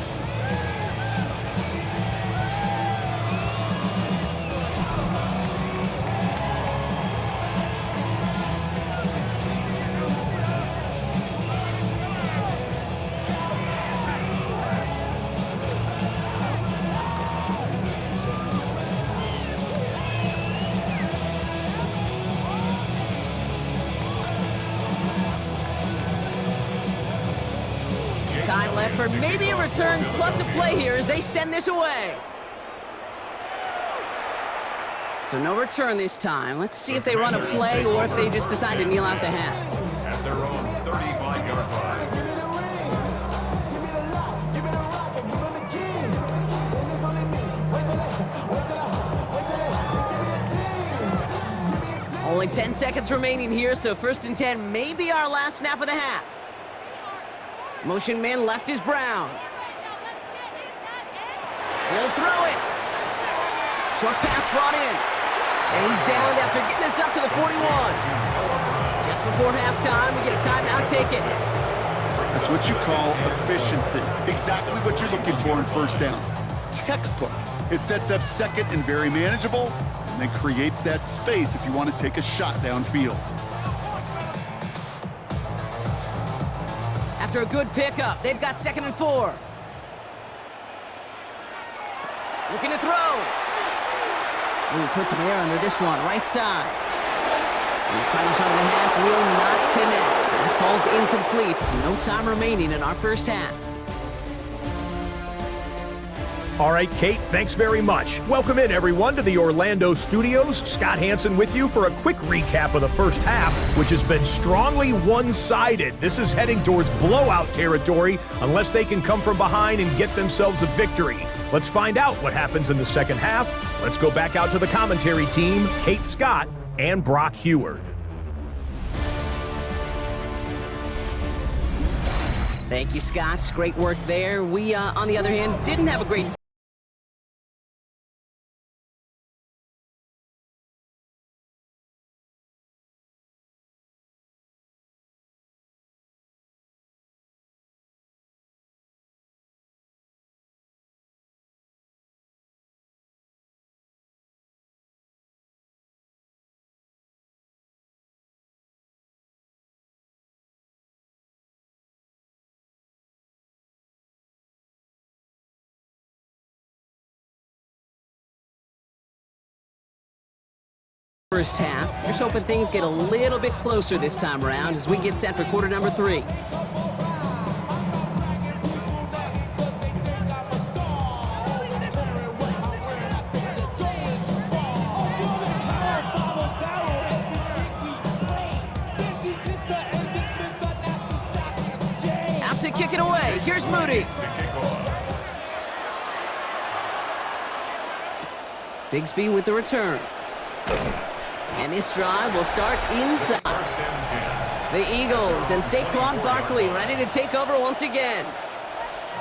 Time left for maybe a return plus a play here as they send this away. So no return this time. Let's see if they run a play or if they just decide to kneel out the half. At their own 35-yard line. Only 10 seconds remaining here, so 1st and 10 may be our last snap of the half. Motion man left is Brown. He'll throw it. Short pass brought in. And he's down after getting this up to the 41. Just before halftime, we get a timeout taken. That's what you call efficiency. Exactly what you're looking for in 1st down. Textbook. It sets up 2nd and very manageable, and then creates that space if you want to take a shot downfield. After a good pickup, they've got 2nd and 4. Looking to throw. Ooh, put some air under this one, right side. And his final shot of the half will not connect. That falls incomplete. No time remaining in our first half. All right, Kate, thanks very much. Welcome in, everyone, to the Orlando studios. Scott Hansen with you for a quick recap of the first half, which has been strongly one-sided. This is heading towards blowout territory unless they can come from behind and get themselves a victory. Let's find out what happens in the second half. Let's go back out to the commentary team, Kate Scott and Brock Heward. Thank you, Scott. Great work there. We, on the other hand, didn't have a great first half. Just hoping things get a little bit closer this time around as we get set for quarter number 3. Out to kick it away. Here's Moody. Bigsby with the return. And this drive will start inside. The Eagles and Saquon Barkley ready to take over once again.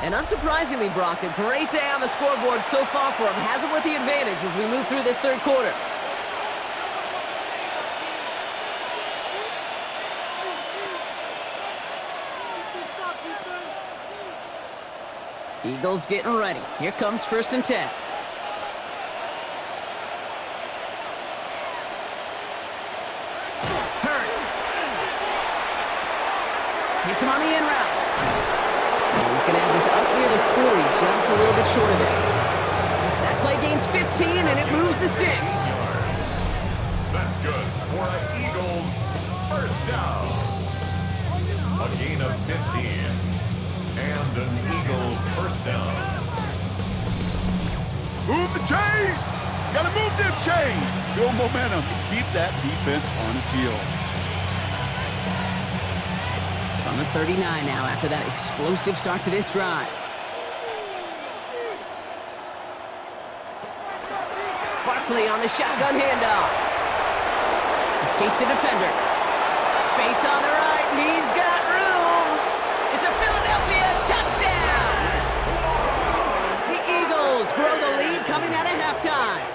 And unsurprisingly, Brock, a great day on the scoreboard so far for him. Has it with the advantage as we move through this third quarter. Eagles getting ready. Here comes 1st and 10. Hurts. Hits him on the in route. And he's going to have this up near the 40, just a little bit short of it. That play gains 15, and it moves the sticks. That's good for an Eagles first down. A gain of 15 and an Eagle first down. Move the chains! Gotta move them chains! Build momentum. Keep that defense on its heels. On the 39 now after that explosive start to this drive. Barkley on the shotgun handoff. Escapes a defender. Space on the right. He's got room. It's a Philadelphia touchdown. The Eagles grow the lead coming out of halftime.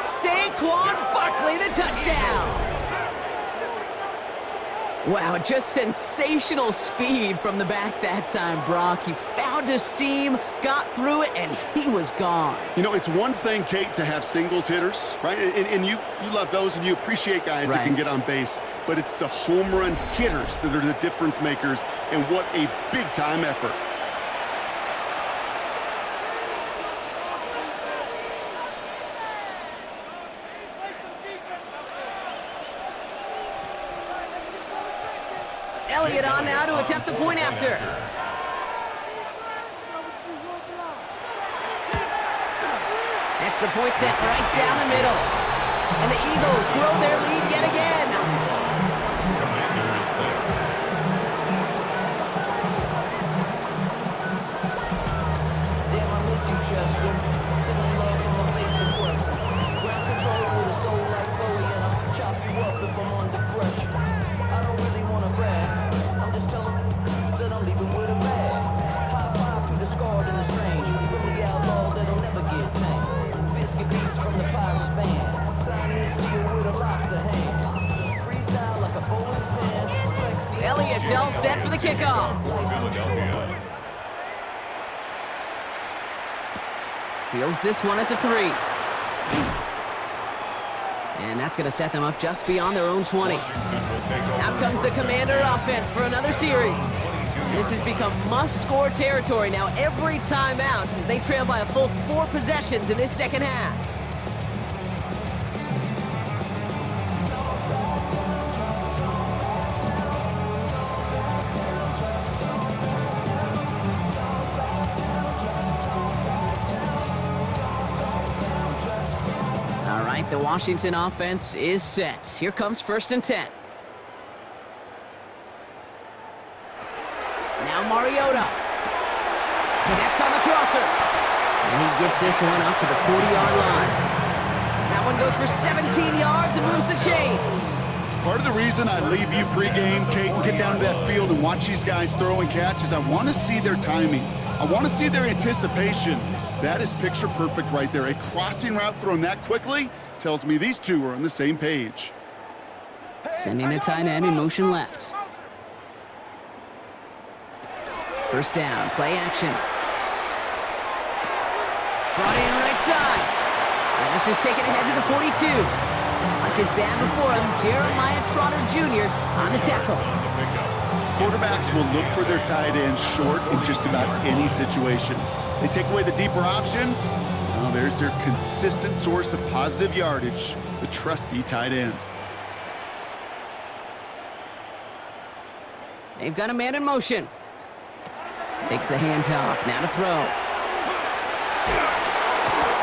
Saquon Barkley, the touchdown. Wow, just sensational speed from the back that time, Brock. He found a seam, got through it, and he was gone. You know, it's one thing, Kate, to have singles hitters, right? And you love those, and you appreciate guys that can get on base. But it's the home run hitters that are the difference makers, and what a big-time effort. Elliott on now to attempt the point after. Extra point set right down the middle. And the Eagles grow their lead yet again. Commander 6. Damn, I miss you, Chester. Sending love from a place of pressure. Ground control with a soul like Bowie, and I'll chop you up if I'm under pressure. I don't really want to brag. I'm just telling that I'm leaving with a bag. High five to the scarred and the strange. From the outlaw that'll never get tamed. Biscuit beats from the pirate band. Sign this deal with a lobster hand. Freestyle like a bowling pin. Flex the Elliott's all set for the kickoff. Philadelphia. Fields this one at the 3. And that's going to set them up just beyond their own 20. Out comes the Commander offense for another series. This has become must-score territory now every time out as they trail by a full 4 possessions in this second half. All right, the Washington offense is set. Here comes 1st and 10. Now Mariota connects on the crosser. And he gets this one up to the 40-yard line. That one goes for 17 yards and moves the chains. Part of the reason I leave you pregame, Kate, and get down to that field and watch these guys throw and catch is I want to see their timing. I want to see their anticipation. That is picture perfect right there. A crossing route thrown that quickly tells me these two are on the same page. Sending the tight end in motion left. 1st down, play action. Brought in right side. And this is taken ahead to the 42. Like his dad before him, Jeremiah Trotter Jr. on the tackle. Quarterbacks will look for their tight end short in just about any situation. They take away the deeper options. Well, there's their consistent source of positive yardage, the trusty tight end. They've got a man in motion. Takes the handoff, now to throw.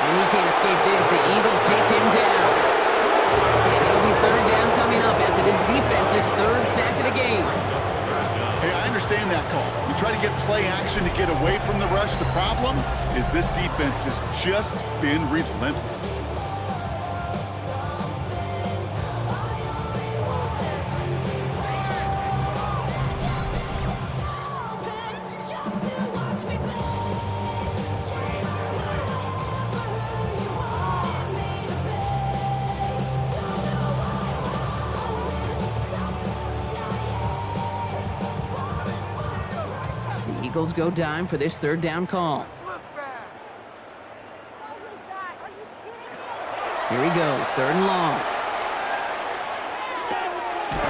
And he can't escape this. The Eagles take him down. And it'll be 3rd down coming up after this defense's 3rd sack of the game. Hey, I understand that call. You try to get play action to get away from the rush. The problem is this defense has just been relentless. Eagles go dime for this 3rd down call. Here he goes, 3rd and long.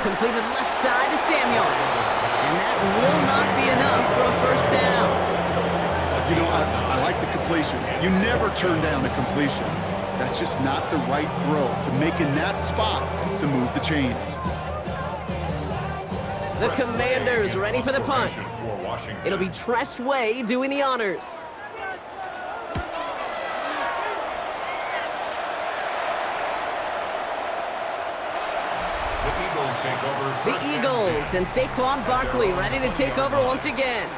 completed left side to Samuel. And that will not be enough for a first down. You know, I like the completion. You never turn down the completion. That's just not the right throw to make in that spot to move the chains. The Commanders ready for the punt. For Washington. It'll be Tress Way doing the honors. The Eagles take over. The Eagles and Saquon Barkley ready to take over once again.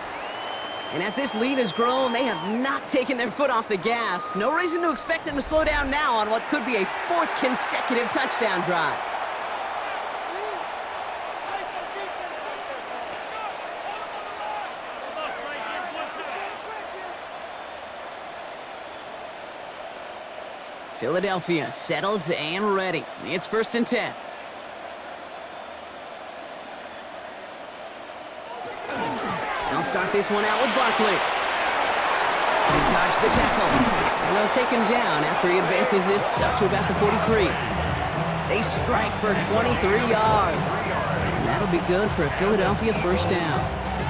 And as this lead has grown, they have not taken their foot off the gas. No reason to expect them to slow down now on what could be a 4th consecutive touchdown drive. Philadelphia settled and ready. It's 1st and 10. They'll start this one out with Barkley. He dodged the tackle. And they'll take him down after he advances this up to about the 43. They strike for 23 yards. And that'll be good for a Philadelphia first down.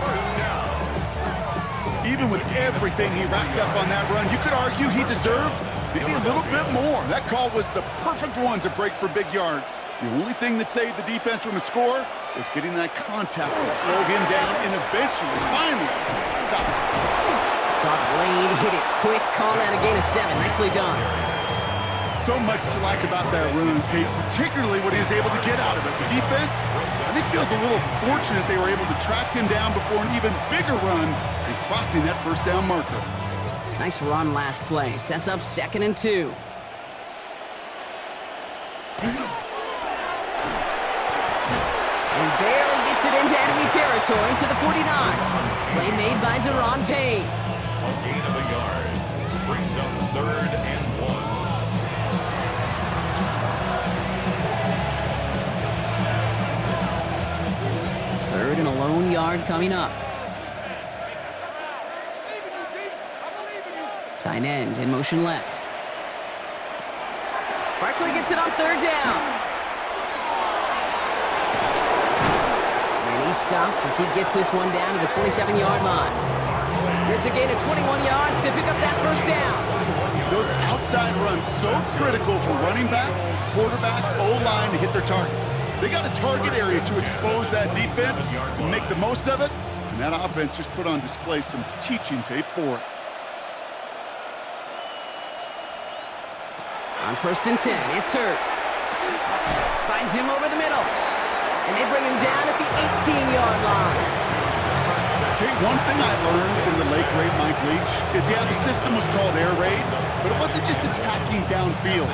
First down. Even with everything he racked up on that run, you could argue he deserved maybe a little bit more. That call was the perfect one to break for big yards. The only thing that saved the defense from a score was getting that contact to slow him down and eventually, finally, stop. Saw the lane, hit it quick, call out a gain of 7. Nicely done. So much to like about that run, Kate, particularly what he was able to get out of it. The defense, I think, feels a little fortunate they were able to track him down before an even bigger run and crossing that first down marker. Nice run last play. Sets up 2nd and 2. And barely gets it into enemy territory to the 49. Play made by Deron Payne. A gain of a yard. Brings up 3rd and 1. 3rd and a lone yard coming up. Tight end in motion left. Barkley gets it on 3rd down. And he's stopped as he gets this one down to the 27-yard line. It's a gain of 21 yards to pick up that first down. Those outside runs so critical for running back, quarterback, O-line to hit their targets. They got a target area to expose that defense and make the most of it, and that offense just put on display some teaching tape for it. On 1st and 10, it's Hurts. Finds him over the middle. And they bring him down at the 18-yard line. Hey, one thing I learned from the late, great Mike Leach is, yeah, the system was called air raid, but it wasn't just attacking downfield.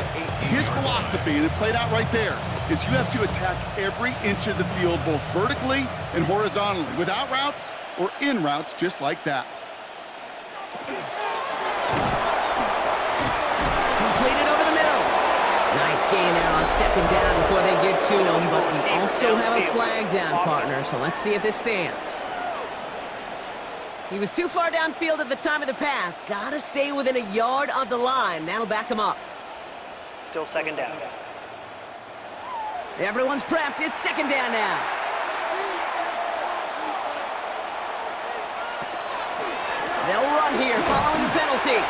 His philosophy, and it played out right there, is you have to attack every inch of the field, both vertically and horizontally, without routes or in routes just like that. Completed over the middle. Nice gain there on 2nd down before they get to him, but we also have a flag down, partner, so let's see if this stands. He was too far downfield at the time of the pass. Gotta stay within a yard of the line. That'll back him up. Still 2nd down. Everyone's prepped. It's 2nd down now. They'll run here following the penalty.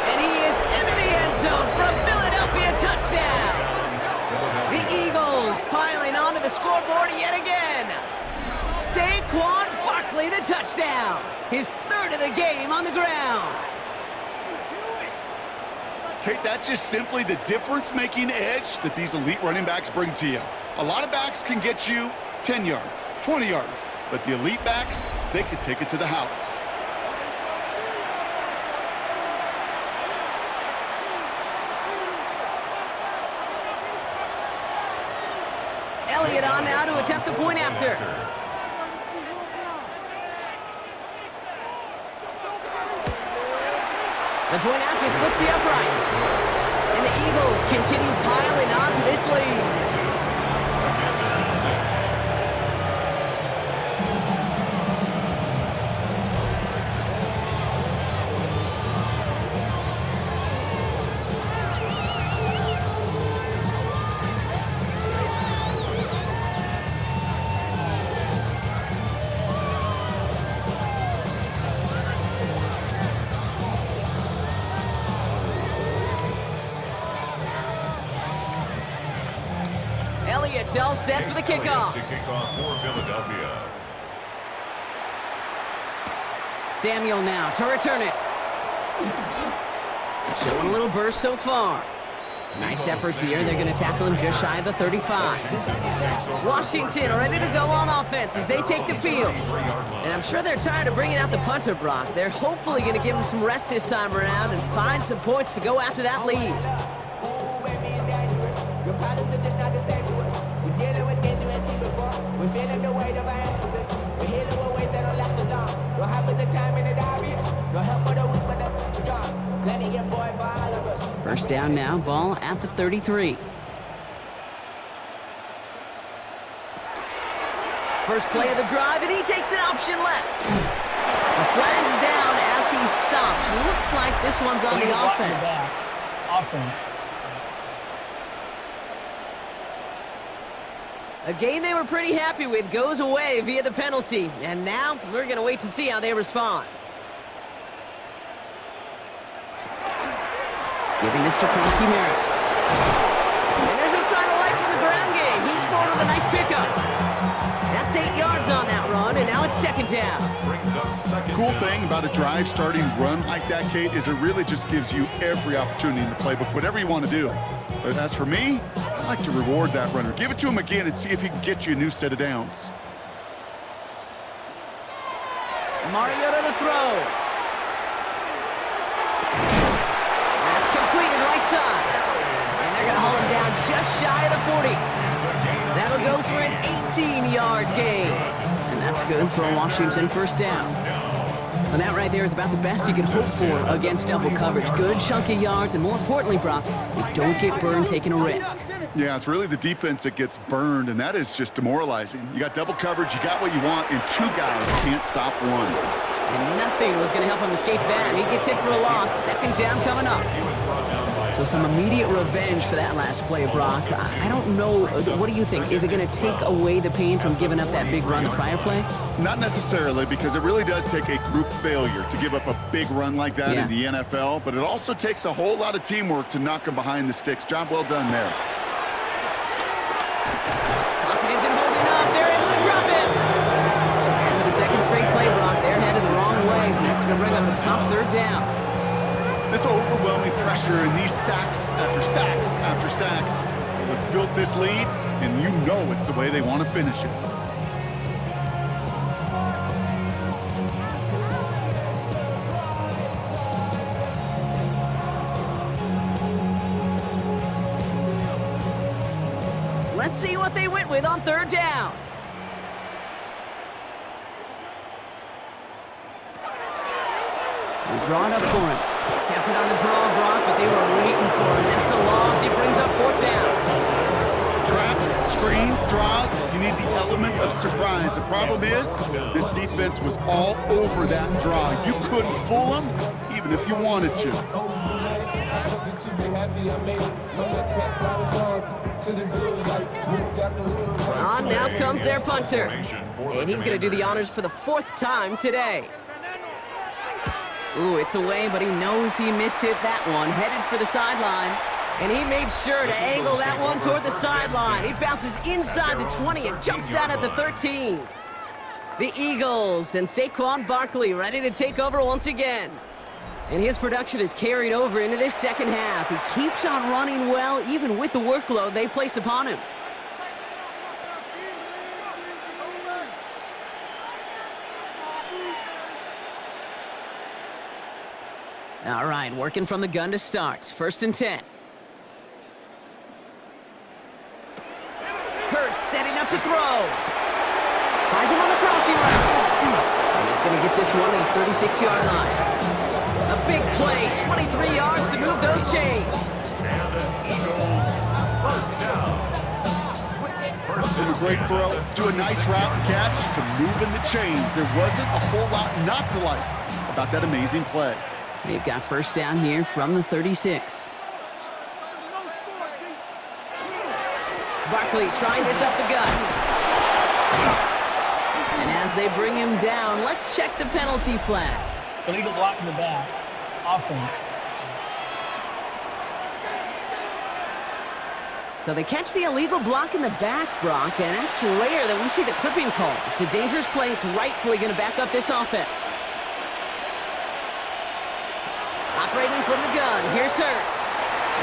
And he is into the end zone for a Philadelphia touchdown. The Eagles piling onto the scoreboard yet again. Saquon Barkley, the touchdown. His 3rd of the game on the ground. Kate, that's just simply the difference-making edge that these elite running backs bring to you. A lot of backs can get you 10 yards, 20 yards, but the elite backs, they can take it to the house. Elliott on now to attempt the point after. The point after splits the uprights. And the Eagles continue piling onto this lead. Elliott's all set for the kickoff. To kick off for Philadelphia. Samuel now to return it. Showing a little burst so far. Nice effort here. They're going to tackle him just shy of the 35. Washington ready to go on offense as they take the field. And I'm sure they're tired of bringing out the punter, Brock. They're hopefully going to give him some rest this time around and find some points to go after that lead. Ooh, baby, it's dangerous. Your problems are just not the same to us. We're dealing with things you ain't seen before. We're feeling the weight of our answers. We're healing with ways that don't last for long. No help with the time and the obvious. No help for the weak, but the strong. Plenty of boy for all of us. First down now, ball at the 33. First play of the drive, and he takes an option left. The flag's down as he stops. Looks like this one's on the offense. Offense. A game they were pretty happy with goes away via the penalty. And now we're going to wait to see how they respond. Giving this to Krosky Merritt. And there's a sign of life from the ground game. He's forward with a nice pickup. That's 8 yards on that run, and now it's second down. Brings up second Cool down. thing about a drive starting run like that, Kate, is it really just gives you every opportunity in the playbook, whatever you want to do. But as for me, I like to reward that runner. Give it to him again and see if he can get you a new set of downs. Mariota to throw. That's completed right side. And they're going to haul him down just shy of the 40. That'll go for an 18-yard gain. And that's good for a Washington first down. And that right there is about the best you can hope for against double coverage. Good chunky yards, and more importantly, Brock, you don't get burned taking a risk. Yeah, it's really the defense that gets burned, and that is just demoralizing. You got double coverage, you got what you want, and two guys can't stop one. And nothing was going to help him escape that. He gets hit for a loss. Second down coming up. So some immediate revenge for that last play, Brock. I don't know. What do you think? Is it going to take away the pain from giving up that big run the prior play? Not necessarily, because it really does take a group failure to give up a big run like that in the NFL, but it also takes a whole lot of teamwork to knock them behind the sticks. Job well done there. Pocket isn't holding up. They're able to drop him. And for the second straight play, Brock, they're headed the wrong way. That's going to bring up a tough third down. This overwhelming pressure and these sacks after sacks after sacks. Let's build this lead, and you know it's the way they want to finish it. Let's see what they went with on third down. They draw it up for him. Kept it on the draw, Brock, but they were waiting for him. That's a loss. He brings up fourth down. Traps, screens, draws, you need the element of surprise. The problem is, this defense was all over that draw. You couldn't fool them, even if you wanted to. On now comes their punter. And he's going to do the honors for the fourth time today. Ooh, it's away, but he knows he mishit that one. Headed for the sideline. And he made sure to angle that one toward the sideline. He bounces inside the 20 and jumps out at the 13. The Eagles and Saquon Barkley ready to take over once again. And his production is carried over into this second half. He keeps on running well, even with the workload they've placed upon him. All right, working from the gun to start. First and 10. Hurts setting up to throw. Finds him on the crossing route. And he's going to get this one at the 36-yard line. A big play, 23 yards to move those chains. And the Eagles first down. From a great throw to a nice route and catch to moving the chains. There wasn't a whole lot not to like about that amazing play. They've got first down here from the 36. Barkley trying this up the gut. And as they bring him down, let's check the penalty flag. Illegal block in the back. Offense. So they catch the illegal block in the back, Brock, and that's rare that we see the clipping call. It's a dangerous play. It's rightfully going to back up this offense. Operating from the gun, here's Hurts.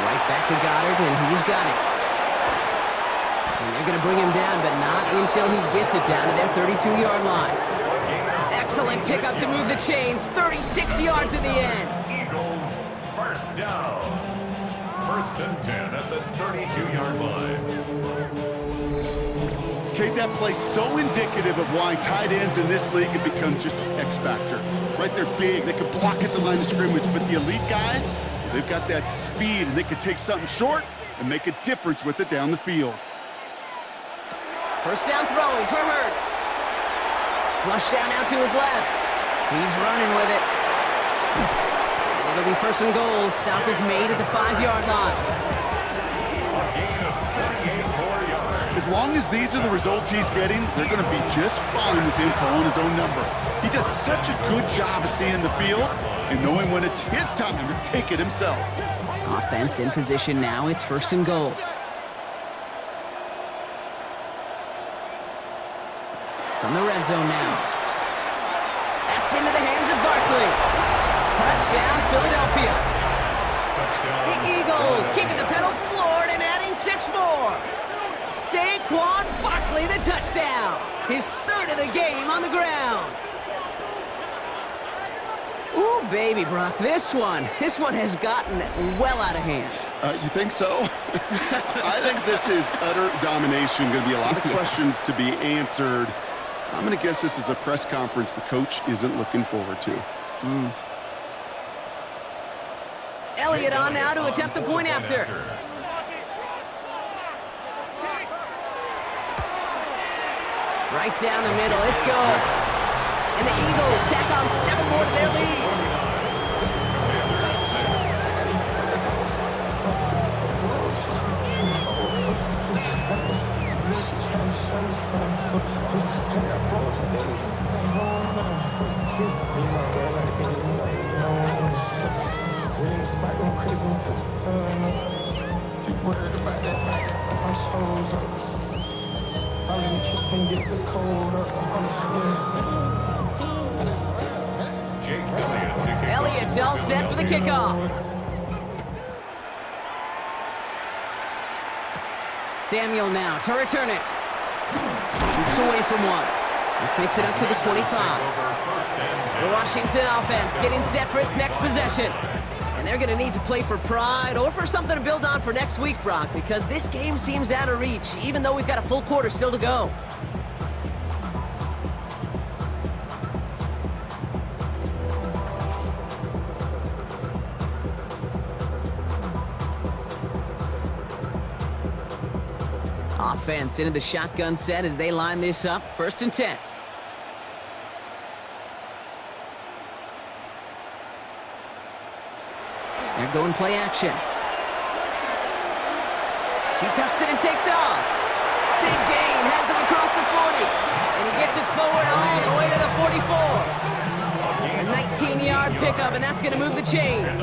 Right back to Goddard, and he's got it. And they're going to bring him down, but not until he gets it down to their 32-yard line. Excellent pickup to move the chains. 36 yards in the end. Eagles, first down. First and 10 at the 32-yard line. Kate, that play's so indicative of why tight ends in this league have become just an X factor. Right, they're big, they can block at the line of scrimmage, but the elite guys, they've got that speed, and they can take something short and make a difference with it down the field. First down throwing for Hurts. Flush down now to his left. He's running with it. And it'll be first and goal. Stop is made at the 5-yard line. A gain of 28 more yards. As long as these are the results he's getting, they're going to be just fine with him calling his own number. He does such a good job of seeing the field and knowing when it's his time to take it himself. Offense in position now. It's first and goal. From the red zone now. That's into the hands of Barkley. Touchdown, Philadelphia. The Eagles keeping the pedal floored and adding 6 more. Saquon Barkley, the touchdown. His third of the game on the ground. Ooh, baby, Brock, this one has gotten well out of hand. You think so? I think this is utter domination. Going to be a lot of questions to be answered. I'm going to guess this is a press conference the coach isn't looking forward to. Elliott on now to attempt the point after. Right down the middle, it's good. And the Eagles tack on 7 more to their lead. Elliott's all set for the kickoff. Samuel now to return it. Shoots away from one. This makes it up to the 25. The Washington offense getting set for its next possession. And they're going to need to play for pride or for something to build on for next week, Brock, because this game seems out of reach, even though we've got a full quarter still to go. Offense into the shotgun set as they line this up. First and 10. They're going play action. He tucks it and takes off. Big gain, has him across the 40. And he gets it forward all the way to the 44. A 19-yard pickup, and that's going to move the chains.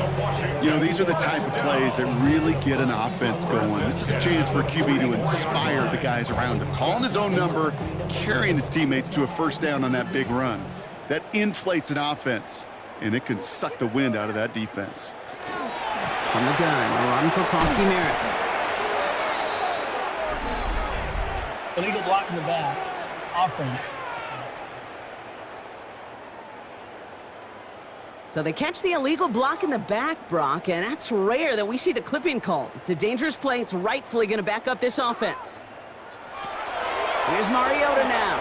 You know, these are the type of plays that really get an offense going. This is a chance for a QB to inspire the guys around him. Calling his own number, carrying his teammates to a first down on that big run. That inflates an offense, and it can suck the wind out of that defense. From the gun, a run for Prosky Merritt. Illegal block in the back. Offense. So they catch the illegal block in the back, Brock, and that's rare that we see the clipping call. It's a dangerous play. It's rightfully going to back up this offense. Here's Mariota now.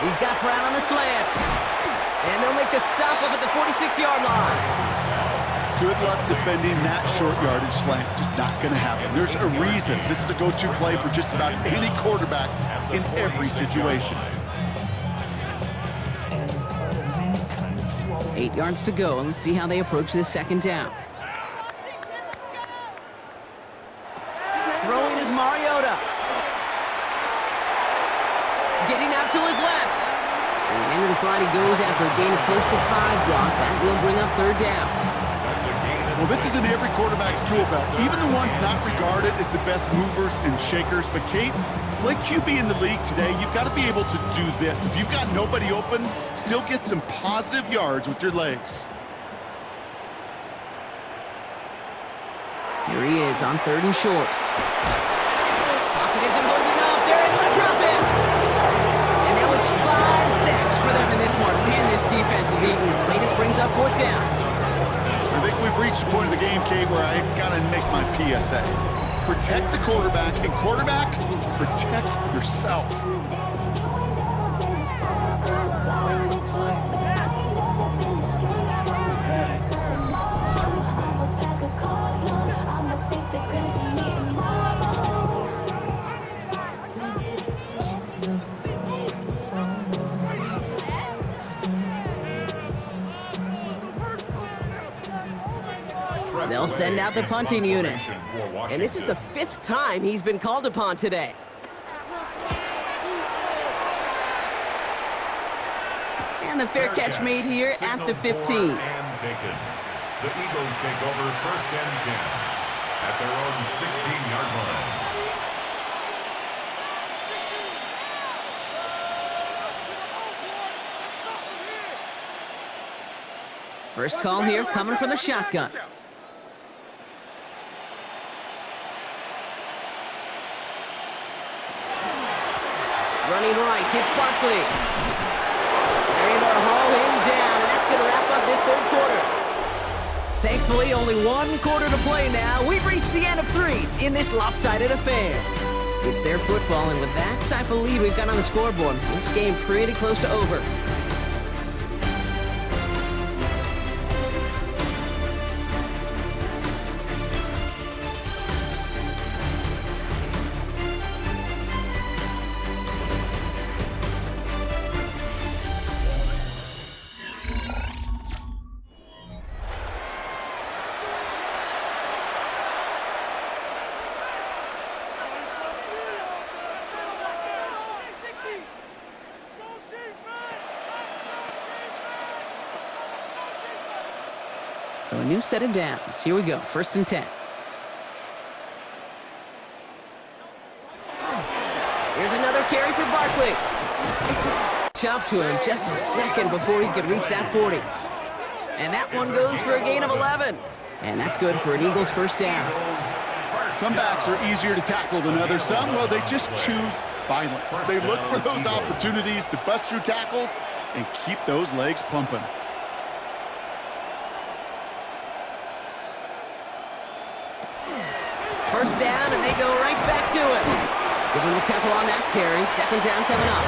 He's got Brown on the slant. And they'll make the stop up at the 46-yard line. Good luck defending that short yardage slant. Just not going to happen. There's a reason. This is a go-to play for just about any quarterback in every situation. 8 yards to go, and let's see how they approach this second down. Throwing is Mariota. Getting out to his left. And into the slide he goes after a gain of close to 5, Brock. That will bring up third down. Well, Well, this is in every quarterback's tool belt, even the ones not regarded as the best movers and shakers. But, Kate, to play QB in the league today, you've got to be able to do this. If you've got nobody open, still get some positive yards with your legs. Here he is on 3rd and short. Pocket isn't holding up. They're able to drop him. And now it's 5 sacks for them in this one. Man, this defense is eating. Latest brings up 4th down. I think we've reached the point of the game, Kate, where I got to make my PSA. Protect the quarterback, and quarterback, protect yourself. They'll send out the punting unit. And this is the 5th time he's been called upon today. And the fair catch made here at the 15. And taken. The Eagles take over 1st and 10 at their own 16-yard line. First call here coming from the shotgun. Running right, it's Barkley. They're able to haul him down, and that's going to wrap up this 3rd quarter. Thankfully, only 1 quarter to play now. We've reached the end of 3 in this lopsided affair. It's their football, and with that type of lead we've got on the scoreboard, this game pretty close to over. So a new set of downs. Here we go, 1st and 10. Here's another carry for Barkley. Chopped to him just a second before he could reach that 40. And that one goes for a gain of 11. And that's good for an Eagles 1st down. Some backs are easier to tackle than others. Some, well, they just choose violence. They look for those opportunities to bust through tackles and keep those legs pumping. First down, and they go right back to it. Give him a couple on that carry. 2nd down coming up.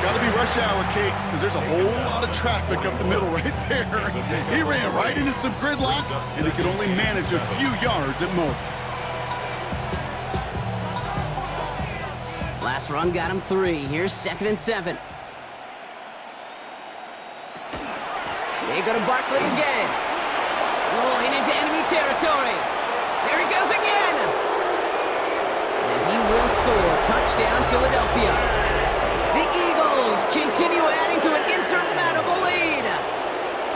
Got to be rush hour, Kate, because there's a whole lot of traffic up the middle right there. He ran right into some gridlock, and he could only manage a few yards at most. Last run got him 3. Here's 2nd and 7. They go to Barkley again. Rolling into enemy territory. There he goes again. And he will score. Touchdown, Philadelphia. The Eagles continue adding to an insurmountable lead.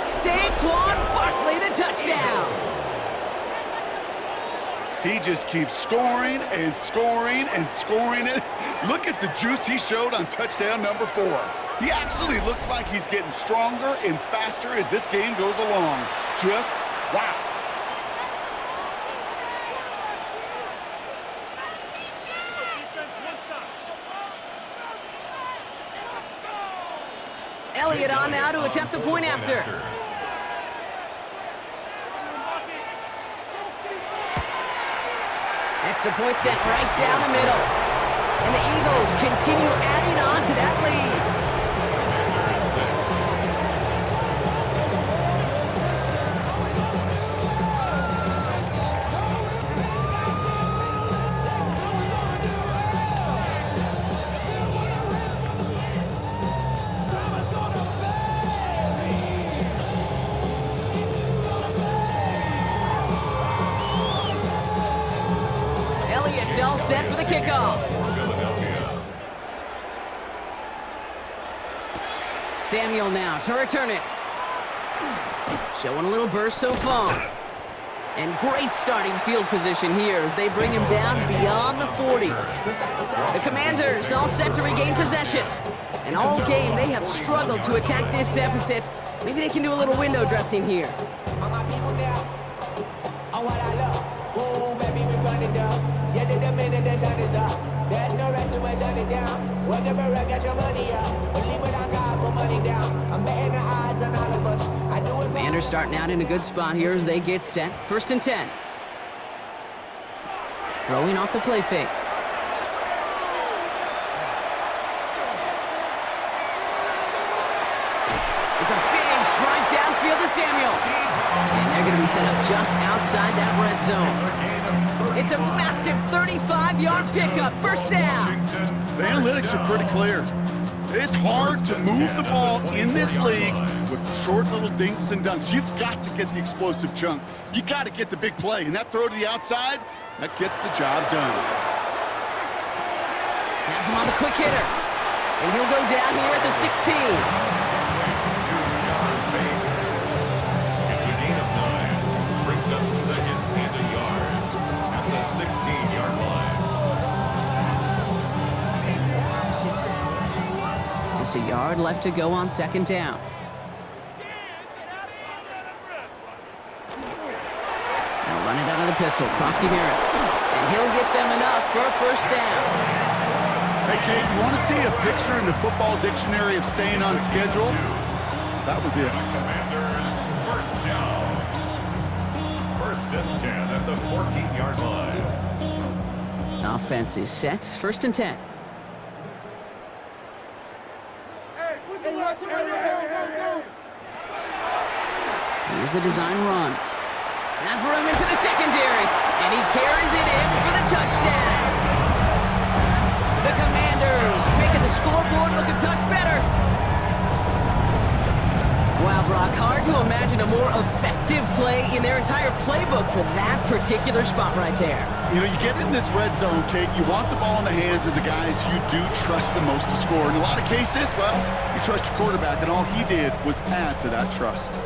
Saquon Barkley, the touchdown. He just keeps scoring and scoring and scoring it. Look at the juice he showed on touchdown number 4. He actually looks like he's getting stronger and faster as this game goes along. Just wow. Elliott on now to attempt the point after. Extra point set right down the middle. And the Eagles continue adding on to that lead. All set for the kickoff. Samuel now to return it. Showing a little burst so far. And great starting field position here as they bring him down beyond the 40. The Commanders all set to regain possession. And all game, they have struggled to attack this deficit. Maybe they can do a little window dressing here. All my people now, on what I love. Ooh, baby, we run it down. Yeah, the minute the sun is up. There's no rest when we shut it down. Whenever I get your money up, believe it or not, put money down. I'm betting the odds on all of us. I do it for Commanders starting out in a good spot here as they get set. 1st and 10. Throwing off the play fake. It's a big strike downfield to Samuel. And they're going to be set up just outside that red zone. It's a massive 35-yard pickup. 1st down. The analytics are pretty clear. It's hard to move the ball in this league with short little dinks and dunks. You've got to get the explosive chunk. You got to get the big play. And that throw to the outside, that gets the job done. Has him on the quick hitter. And he'll go down here at the 16. It's a gain of 9. Brings up 2nd and a yard at the 16-yard line. Just a yard left to go on 2nd down. Now run it out of the pistol. Krosky Merritt. And he'll get them enough for a 1st down. Hey, Kate, you want to see a picture in the football dictionary of staying on schedule? That was it. Commanders, 1st down. 1st and 10 at the 14-yard line. Offense is set. 1st and 10. Here's a design run. Has room into the secondary. And he carries it in for the touchdown. The Commanders making the scoreboard look a touch better. Wow, Brock, hard to imagine a more effective play in their entire playbook for that particular spot right there. You know, you get in this red zone, Kate, you want the ball in the hands of the guys you do trust the most to score. In a lot of cases, well, you trust your quarterback, and all he did was add to that trust.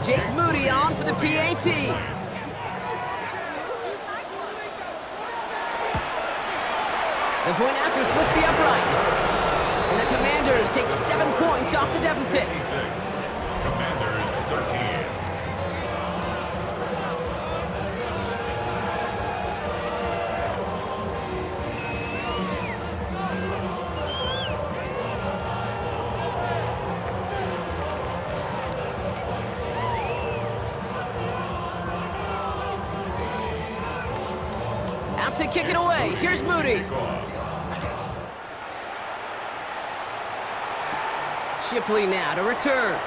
Jake Moody on for the PAT. The point after splits the uprights. And the Commanders take 7 points off the deficit. 6. Commanders 13. Out to kick it away. Here's Moody. Shipley now to return.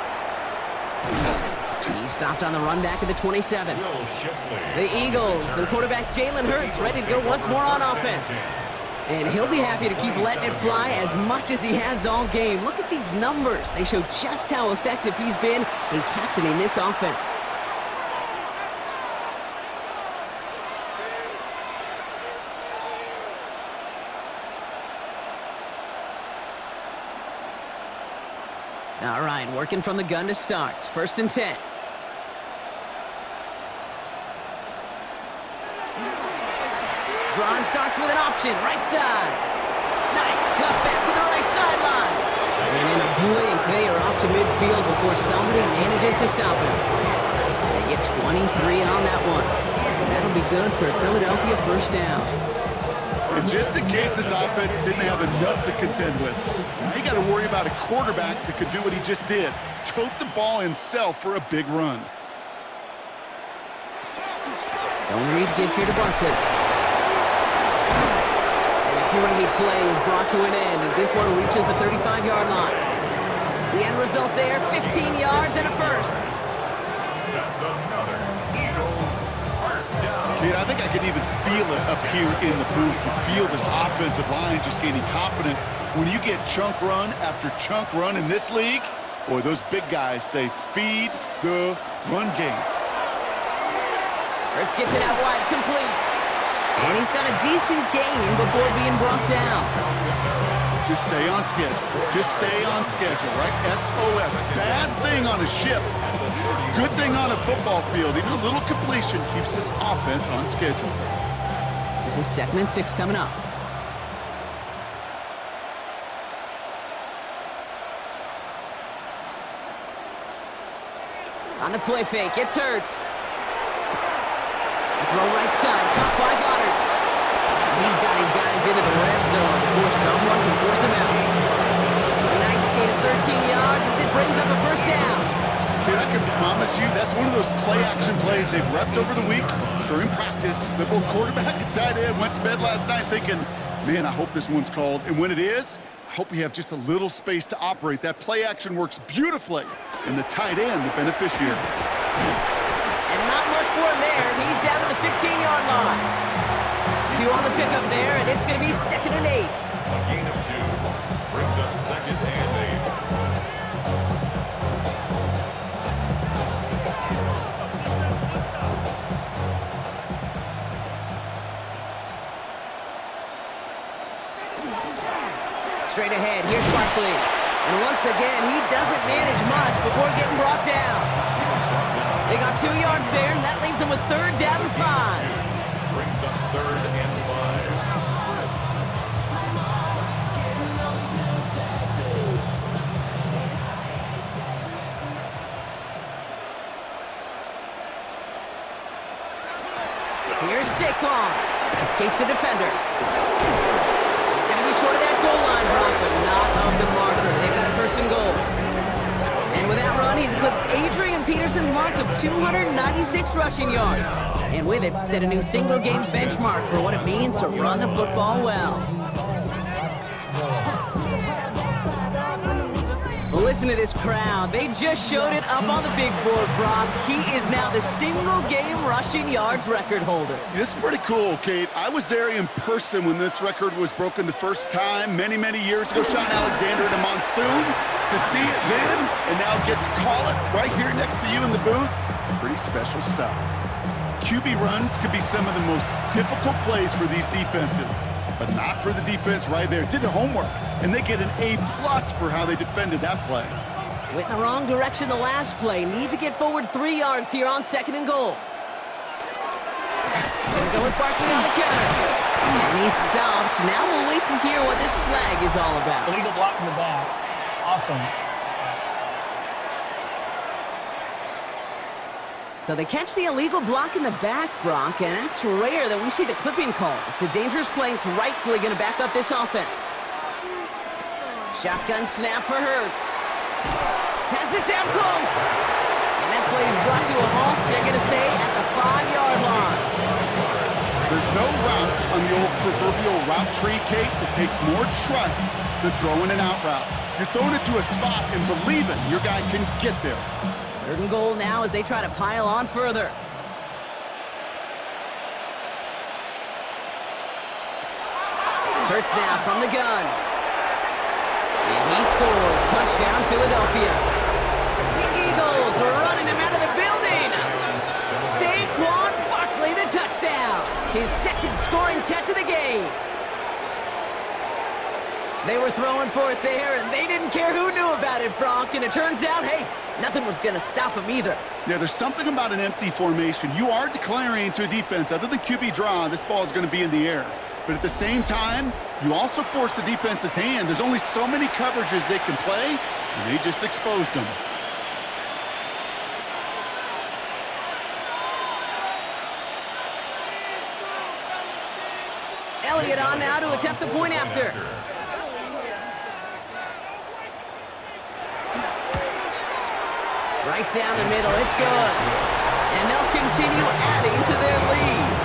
He stopped on the run back at the 27. Will Shipley. The Eagles and quarterback Jalen Hurts ready to go once more on offense. And he'll be happy to keep letting it fly as much as he has all game. Look at these numbers. They show just how effective he's been in captaining this offense. All right, working from the gun to start. 1st and 10. Drawn starts with an option, right side. Nice cut back to the right sideline. And in a blink, they are off to midfield before somebody manages to stop him. They get 23 on that one. And that'll be good for a Philadelphia 1st down. And just in case this offense didn't have enough to contend with, now you got to worry about a quarterback that could do what he just did. Tote the ball himself for a big run. Zone read give here to Barkley. And a great play is brought to an end as this one reaches the 35-yard line. The end result there, 15 yards and a 1st. That's another Eagles 1st down. Kid, I think I can even feel it up here in the booth. You feel this offensive line just gaining confidence. When you get chunk run after chunk run in this league, boy, those big guys say feed the run game. Hurts gets it out wide, complete. And he's got a decent gain before being brought down. Just stay on schedule. Just stay on schedule, right? SOS. Bad thing on a ship. Good thing on a football field. Even a little completion keeps this offense on schedule. This is 2nd and 6 coming up. On the play fake, it's Hurts. Throw right side, caught by Goddard. He's got his guys into the red zone before someone can force him out. A nice skate of 13 yards as it brings up a first down. Kid, I can promise you that's one of those play-action plays they've repped over the week during practice. The both quarterback and tight end went to bed last night thinking, man, I hope this one's called. And when it is, I hope we have just a little space to operate. That play action works beautifully, and the tight end, the beneficiary. And not much for him there. He's down to the 15-yard line. 2 on the pickup there, and it's going to be 2nd and 8. A gain of 2 brings up 2nd and 8. Straight ahead, here's Barkley. And once again, he doesn't manage much before getting brought down. They got 2 yards there, and that leaves them with 3rd down and 5. Brings up 3rd and 5. Here's Saquon. Escapes the defender. He's going to be short of that goal line, Brock, but not of the marker. They've got a 1st and goal. And with that run, he's eclipsed Adrian Peterson's mark of 296 rushing yards. And with it, set a new single-game benchmark for what it means to run the football well. Well, listen to this crowd. They just showed it up on the big board, Brock. He is now the single-game rushing yards record holder. This is pretty cool, Kate. I was there in person when this record was broken the first time many, many years ago. Sean Alexander in a monsoon. To see it then and now get to call it right here next to you in the booth, pretty special stuff. QB runs could be some of the most difficult plays for these defenses, but not for the defense right there. Did their homework, and they get an A+ for how they defended that play. Went in the wrong direction the last play. Need to get forward 3 yards here on 2nd and goal. Gonna go with Barkley on the counter. And he's stopped. Now we'll wait to hear what this flag is all about. Illegal block in the back. Offense. So they catch the illegal block in the back, Brock, and that's rare that we see the clipping call. It's a dangerous play. It's rightfully going to back up this offense. Shotgun snap for Hurts. Has it down close. And that play is brought to a halt, they're going to say, at the 5-yard line. There's no route on the old proverbial route tree, Kate, that takes more trust than throwing an out route. You're throwing it to a spot and believing your guy can get there. 3rd and goal now as they try to pile on further. Hurts now from the gun. And he scores. Touchdown, Philadelphia. The Eagles are running them out of the building. Saquon Barkley, the touchdown. His 2nd scoring catch of the game. They were throwing for it there, and they didn't care who knew about it, Brock. And it turns out, hey, nothing was going to stop him either. Yeah, there's something about an empty formation. You are declaring to a defense, other than QB draw, this ball is going to be in the air. But at the same time, you also force the defense's hand. There's only so many coverages they can play, and they just exposed them. Elliott on now to attempt the point after. Right down the middle, it's good. And they'll continue adding to their lead.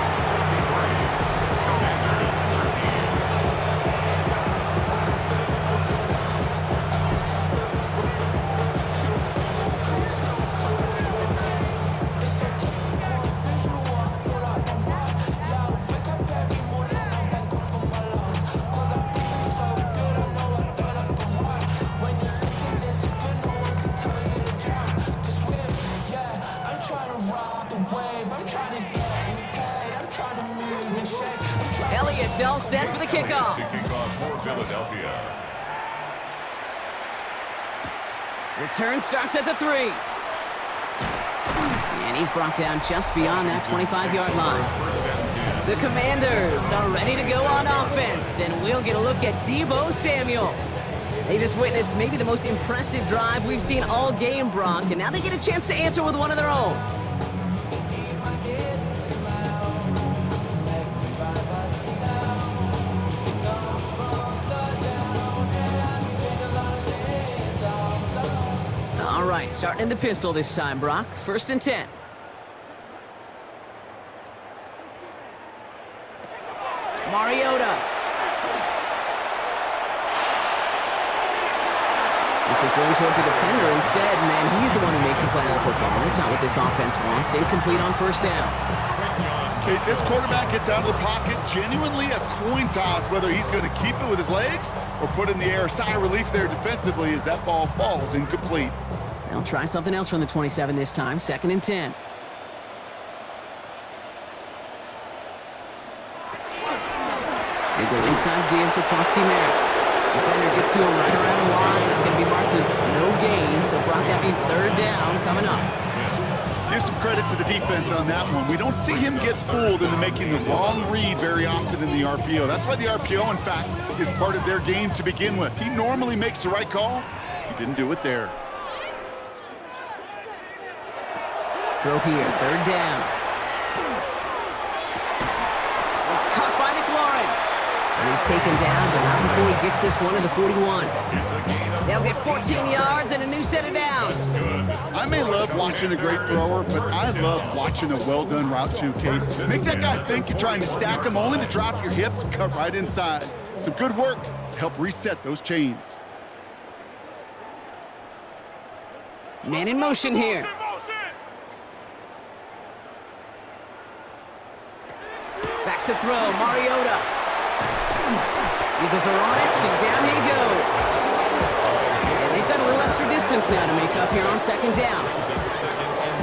Elliott's all set for the kickoff. To kick off for Philadelphia. Return starts at the 3. And he's brought down just beyond that 25-yard line. The Commanders are ready to go on offense, and we'll get a look at Deebo Samuel. They just witnessed maybe the most impressive drive we've seen all game, Brock, and now they get a chance to answer with one of their own. All right, starting in the pistol this time, Brock. 1st and 10. Mariota. This is thrown towards a defender instead. Man, he's the one who makes a play on the football. That's not what this offense wants. Incomplete on 1st down. Okay, this quarterback gets out of the pocket. Genuinely a coin toss whether he's going to keep it with his legs or put it in the air. Sigh of relief there defensively as that ball falls incomplete. They'll try something else from the 27 this time. 2nd and 10. They go inside give to Koski-Merritt. Defender gets to him right around the line. It's going to be marked as no gain, so Brock, that means 3rd down coming up. Give some credit to the defense on that one. We don't see him get fooled into making the wrong read very often in the RPO. That's why the RPO, in fact, is part of their game to begin with. He normally makes the right call. He didn't do it there. Throw here, 3rd down. It's caught by McLaurin. And he's taken down, but not before he gets this one to the 41. They'll get 14 yards and a new set of downs. I may love watching a great thrower, but I love watching a well-done route too, Kate. Make that guy think you're trying to stack him only to drop your hips and cut right inside. Some good work to help reset those chains. Man in motion here. Back to throw, Mariota. Eagles are on it, and down he goes. And they've got a little extra distance now to make up here on 2nd down.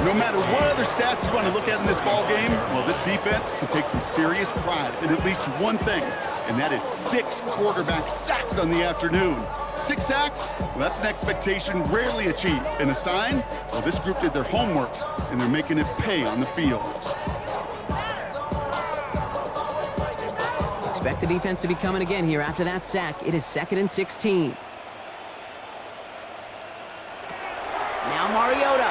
No matter what other stats you want to look at in this ball game, well, this defense can take some serious pride in at least one thing, and that is 6 quarterback sacks on the afternoon. 6 sacks? Well, that's an expectation rarely achieved. And a sign? Well, this group did their homework, and they're making it pay on the field. Expect the defense to be coming again here after that sack. It is 2nd and 16. Now Mariota.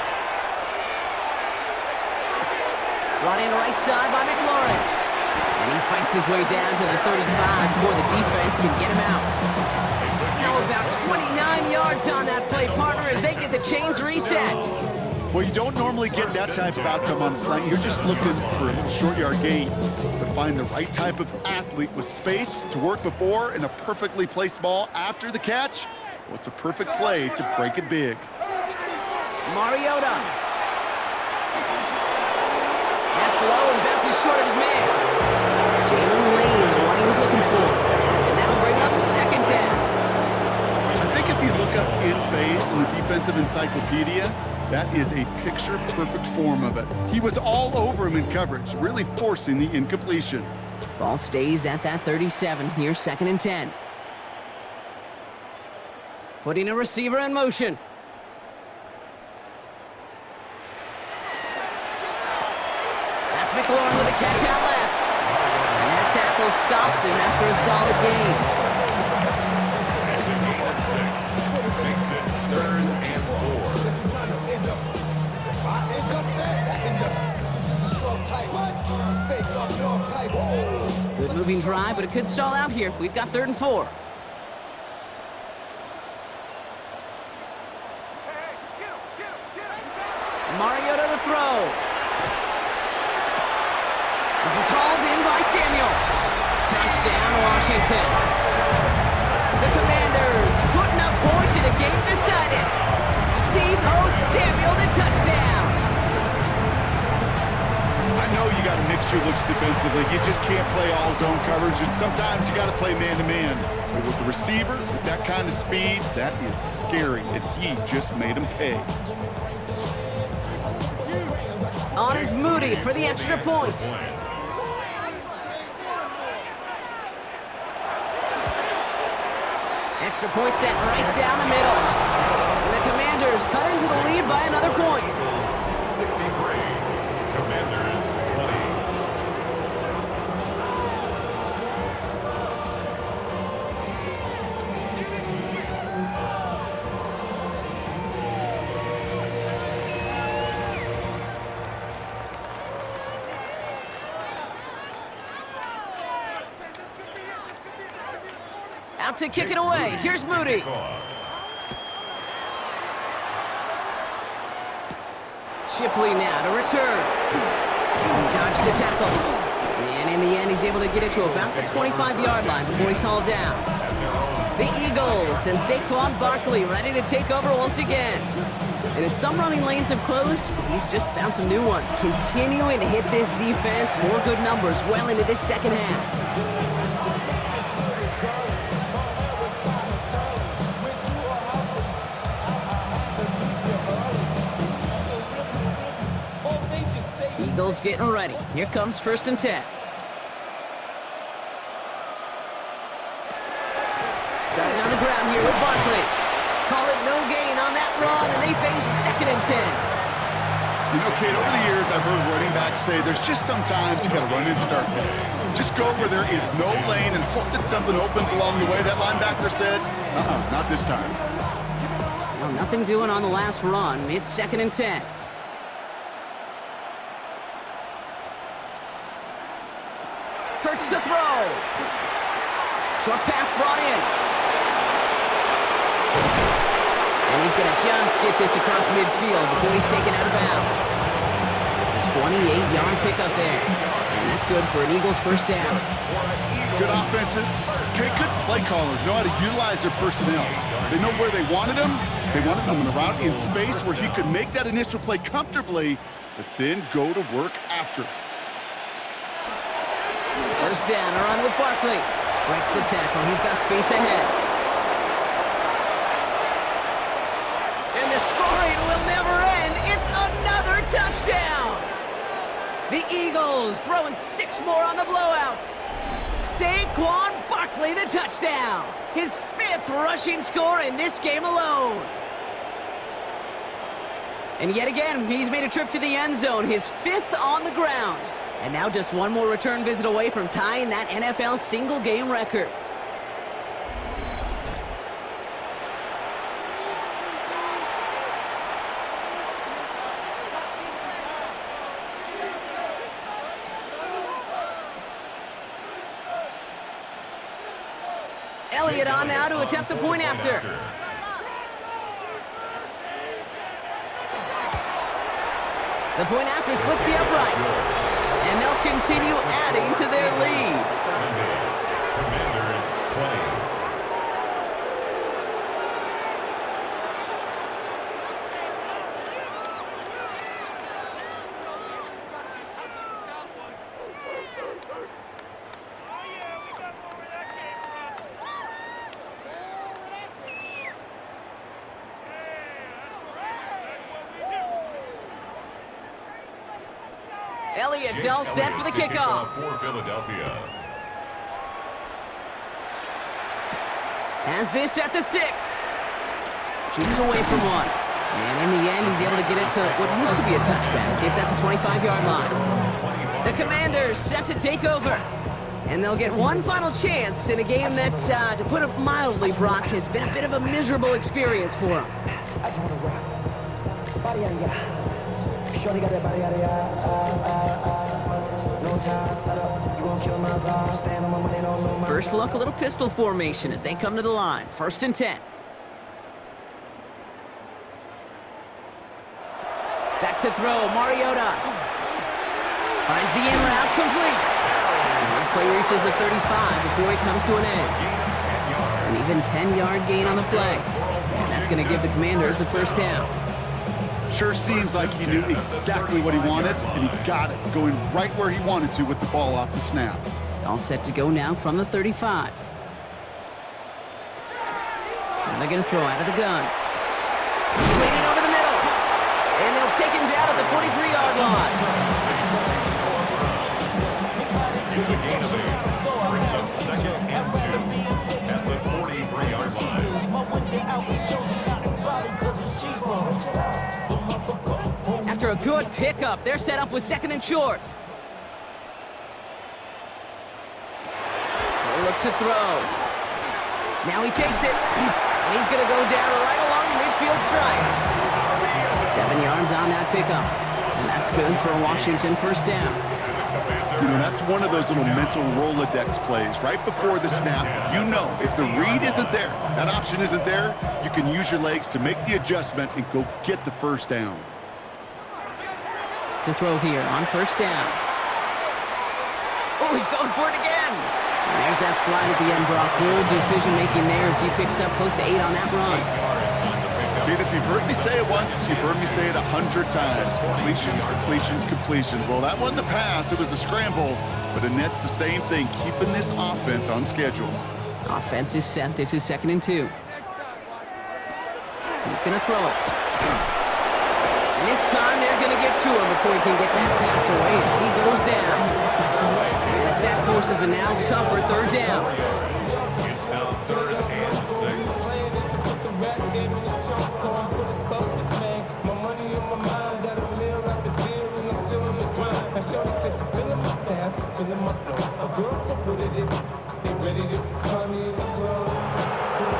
Brought in right side by McLaurin. And he fights his way down to the 35 before the defense can get him out. Now about 29 yards on that play, partner, as they get the chains reset. Well, you don't normally get that type of outcome on a slant. You're just looking for a short yard gain. But find the right type of athlete with space to work before and a perfectly placed ball after the catch. Well, it's a perfect play to break it big. Mariota. That's low and bounces short of his man. Jalen Lane, the one he was looking for. And that'll bring up a 2nd down. I think if you look up in phase in the defensive encyclopedia, that is a picture-perfect form of it. He was all over him in coverage, really forcing the incompletion. Ball stays at that 37. Here's 2nd and 10. Putting a receiver in motion. That's McLaurin with a catch out left. And that tackle stops him after a solid gain. Makes it 3rd and 4. Good moving drive, but it could stall out here. We've got 3rd and 4. Mariota to throw. This is hauled in by Samuel. Touchdown, Washington. The Commanders putting up points in a game decided. Deebo Samuel, the touchdown. I know you got to mix your looks defensively. You just can't play all zone coverage, and sometimes you got to play man-to-man. But with the receiver, with that kind of speed, that is scary, and he just made him pay. On is Moody for the extra point. Extra point set right down the middle. And the Commanders cut into the lead by another point. 63. Commanders 20. Out to kick it away. Here's Moody. Shipley now to return. Dodge the tackle. And in the end, he's able to get it to about the 25-yard line before he's hauled down. The Eagles and Saquon Barkley ready to take over once again. And if some running lanes have closed, he's just found some new ones. Continuing to hit this defense, more good numbers well into this second half. Eagles getting ready. Here comes 1st and 10. Starting on the ground here with Barkley. Call it no gain on that run, and they face 2nd and 10. You know, Kate, over the years, I've heard running backs say there's just sometimes you got to run into darkness. Just go where there is no lane and hope that something opens along the way. That linebacker said, not this time. Well, nothing doing on the last run. It's 2nd and 10. Hurts to throw. Short pass brought in. And he's going to just get this across midfield before he's taken out of bounds. A 28-yard pickup there. And that's good for an Eagles first down. Good offenses. Okay, good play callers know how to utilize their personnel. They know where they wanted him. They wanted him in a route in space where he could make that initial play comfortably, but then go to work after. First down, a run with Barkley. Breaks the tackle. He's got space ahead. And the scoring will never end. It's another touchdown. The Eagles throwing 6 more on the blowout. Saquon Barkley, the touchdown. His 5th rushing score in this game alone. And yet again, he's made a trip to the end zone. His 5th on the ground. And now just one more return visit away from tying that NFL single-game record. Elliott on now to attempt the point after. The point after splits the uprights. And they'll continue adding to their lead. 70. Commanders 20. Elliott's all set for the kickoff. For Philadelphia. Has this at the 6. Shoots away from one. And in the end, he's able to get it to what used to be a touchback. It's at the 25-yard line. The Commanders set to take over. And they'll get one final chance in a game that, to put it mildly, Brock, has been a bit of a miserable experience for him. Shorty got that body out of no time, set up, you gon' kill my vibe, stand on my money, don't know my First look, a little pistol formation as they come to the line. 1st and 10. Back to throw, Mariota. Finds the in route, complete. And this play reaches the 35 before it comes to an end. An even 10-yard gain on the play. And that's going to give the Commanders a first down. Sure seems like he knew exactly what he wanted, and he got it, going right where he wanted to with the ball off the snap. All set to go now from the 35. And they're going to throw out of the gun. Leading over the middle. And they'll take him down at the 43-yard line. It's a gain of 8. Brings up 2nd and 2 at the 43-yard line. a good pickup. They're set up with 2nd and short. They'll look to throw. Now he takes it, and he's going to go down right along the midfield stripe. 7 yards on that pickup, and that's good for a Washington first down. You know, that's one of those little mental Rolodex plays. Right before the snap, you know if the read isn't there, that option isn't there, you can use your legs to make the adjustment and go get the first down. To throw here on first down. Oh, he's going for it again. And there's that slide at the end, Brock. Good decision-making there as he picks up close to 8 on that run. Dude, if you've heard me say it once, you've heard me say it 100 times. Completions, completions, completions. Well, that wasn't a pass. It was a scramble. But Annette's the same thing, keeping this offense on schedule. Offense is set. This is 2nd and 2. He's going to throw it. And this time they're going to get to him before he can get that pass away as he goes down. And the sack forces a now tougher 3rd down. It's now 3rd and 6.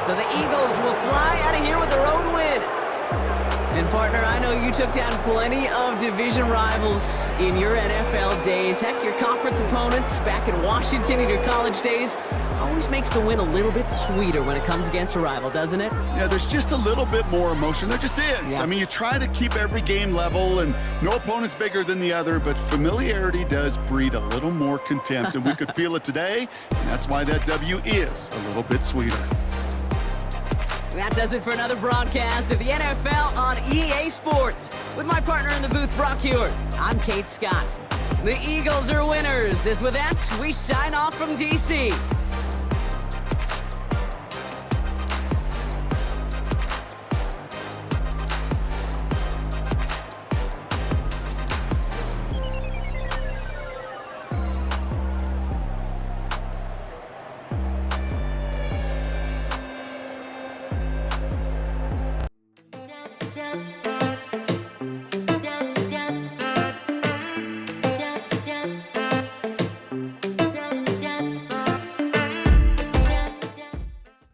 So the Eagles will fly out of here with their own win. And partner, I know you took down plenty of division rivals in your NFL days. Heck, your conference opponents back in Washington in your college days always makes the win a little bit sweeter when it comes against a rival, doesn't it? Yeah, there's just a little bit more emotion. There just is. Yeah. I mean, you try to keep every game level, and no opponent's bigger than the other, but familiarity does breed a little more contempt, and we could feel it today, and that's why that W is a little bit sweeter. That does it for another broadcast of the NFL on EA Sports. With my partner in the booth, Brock Hewitt, I'm Kate Scott. The Eagles are winners. As with that, we sign off from D.C.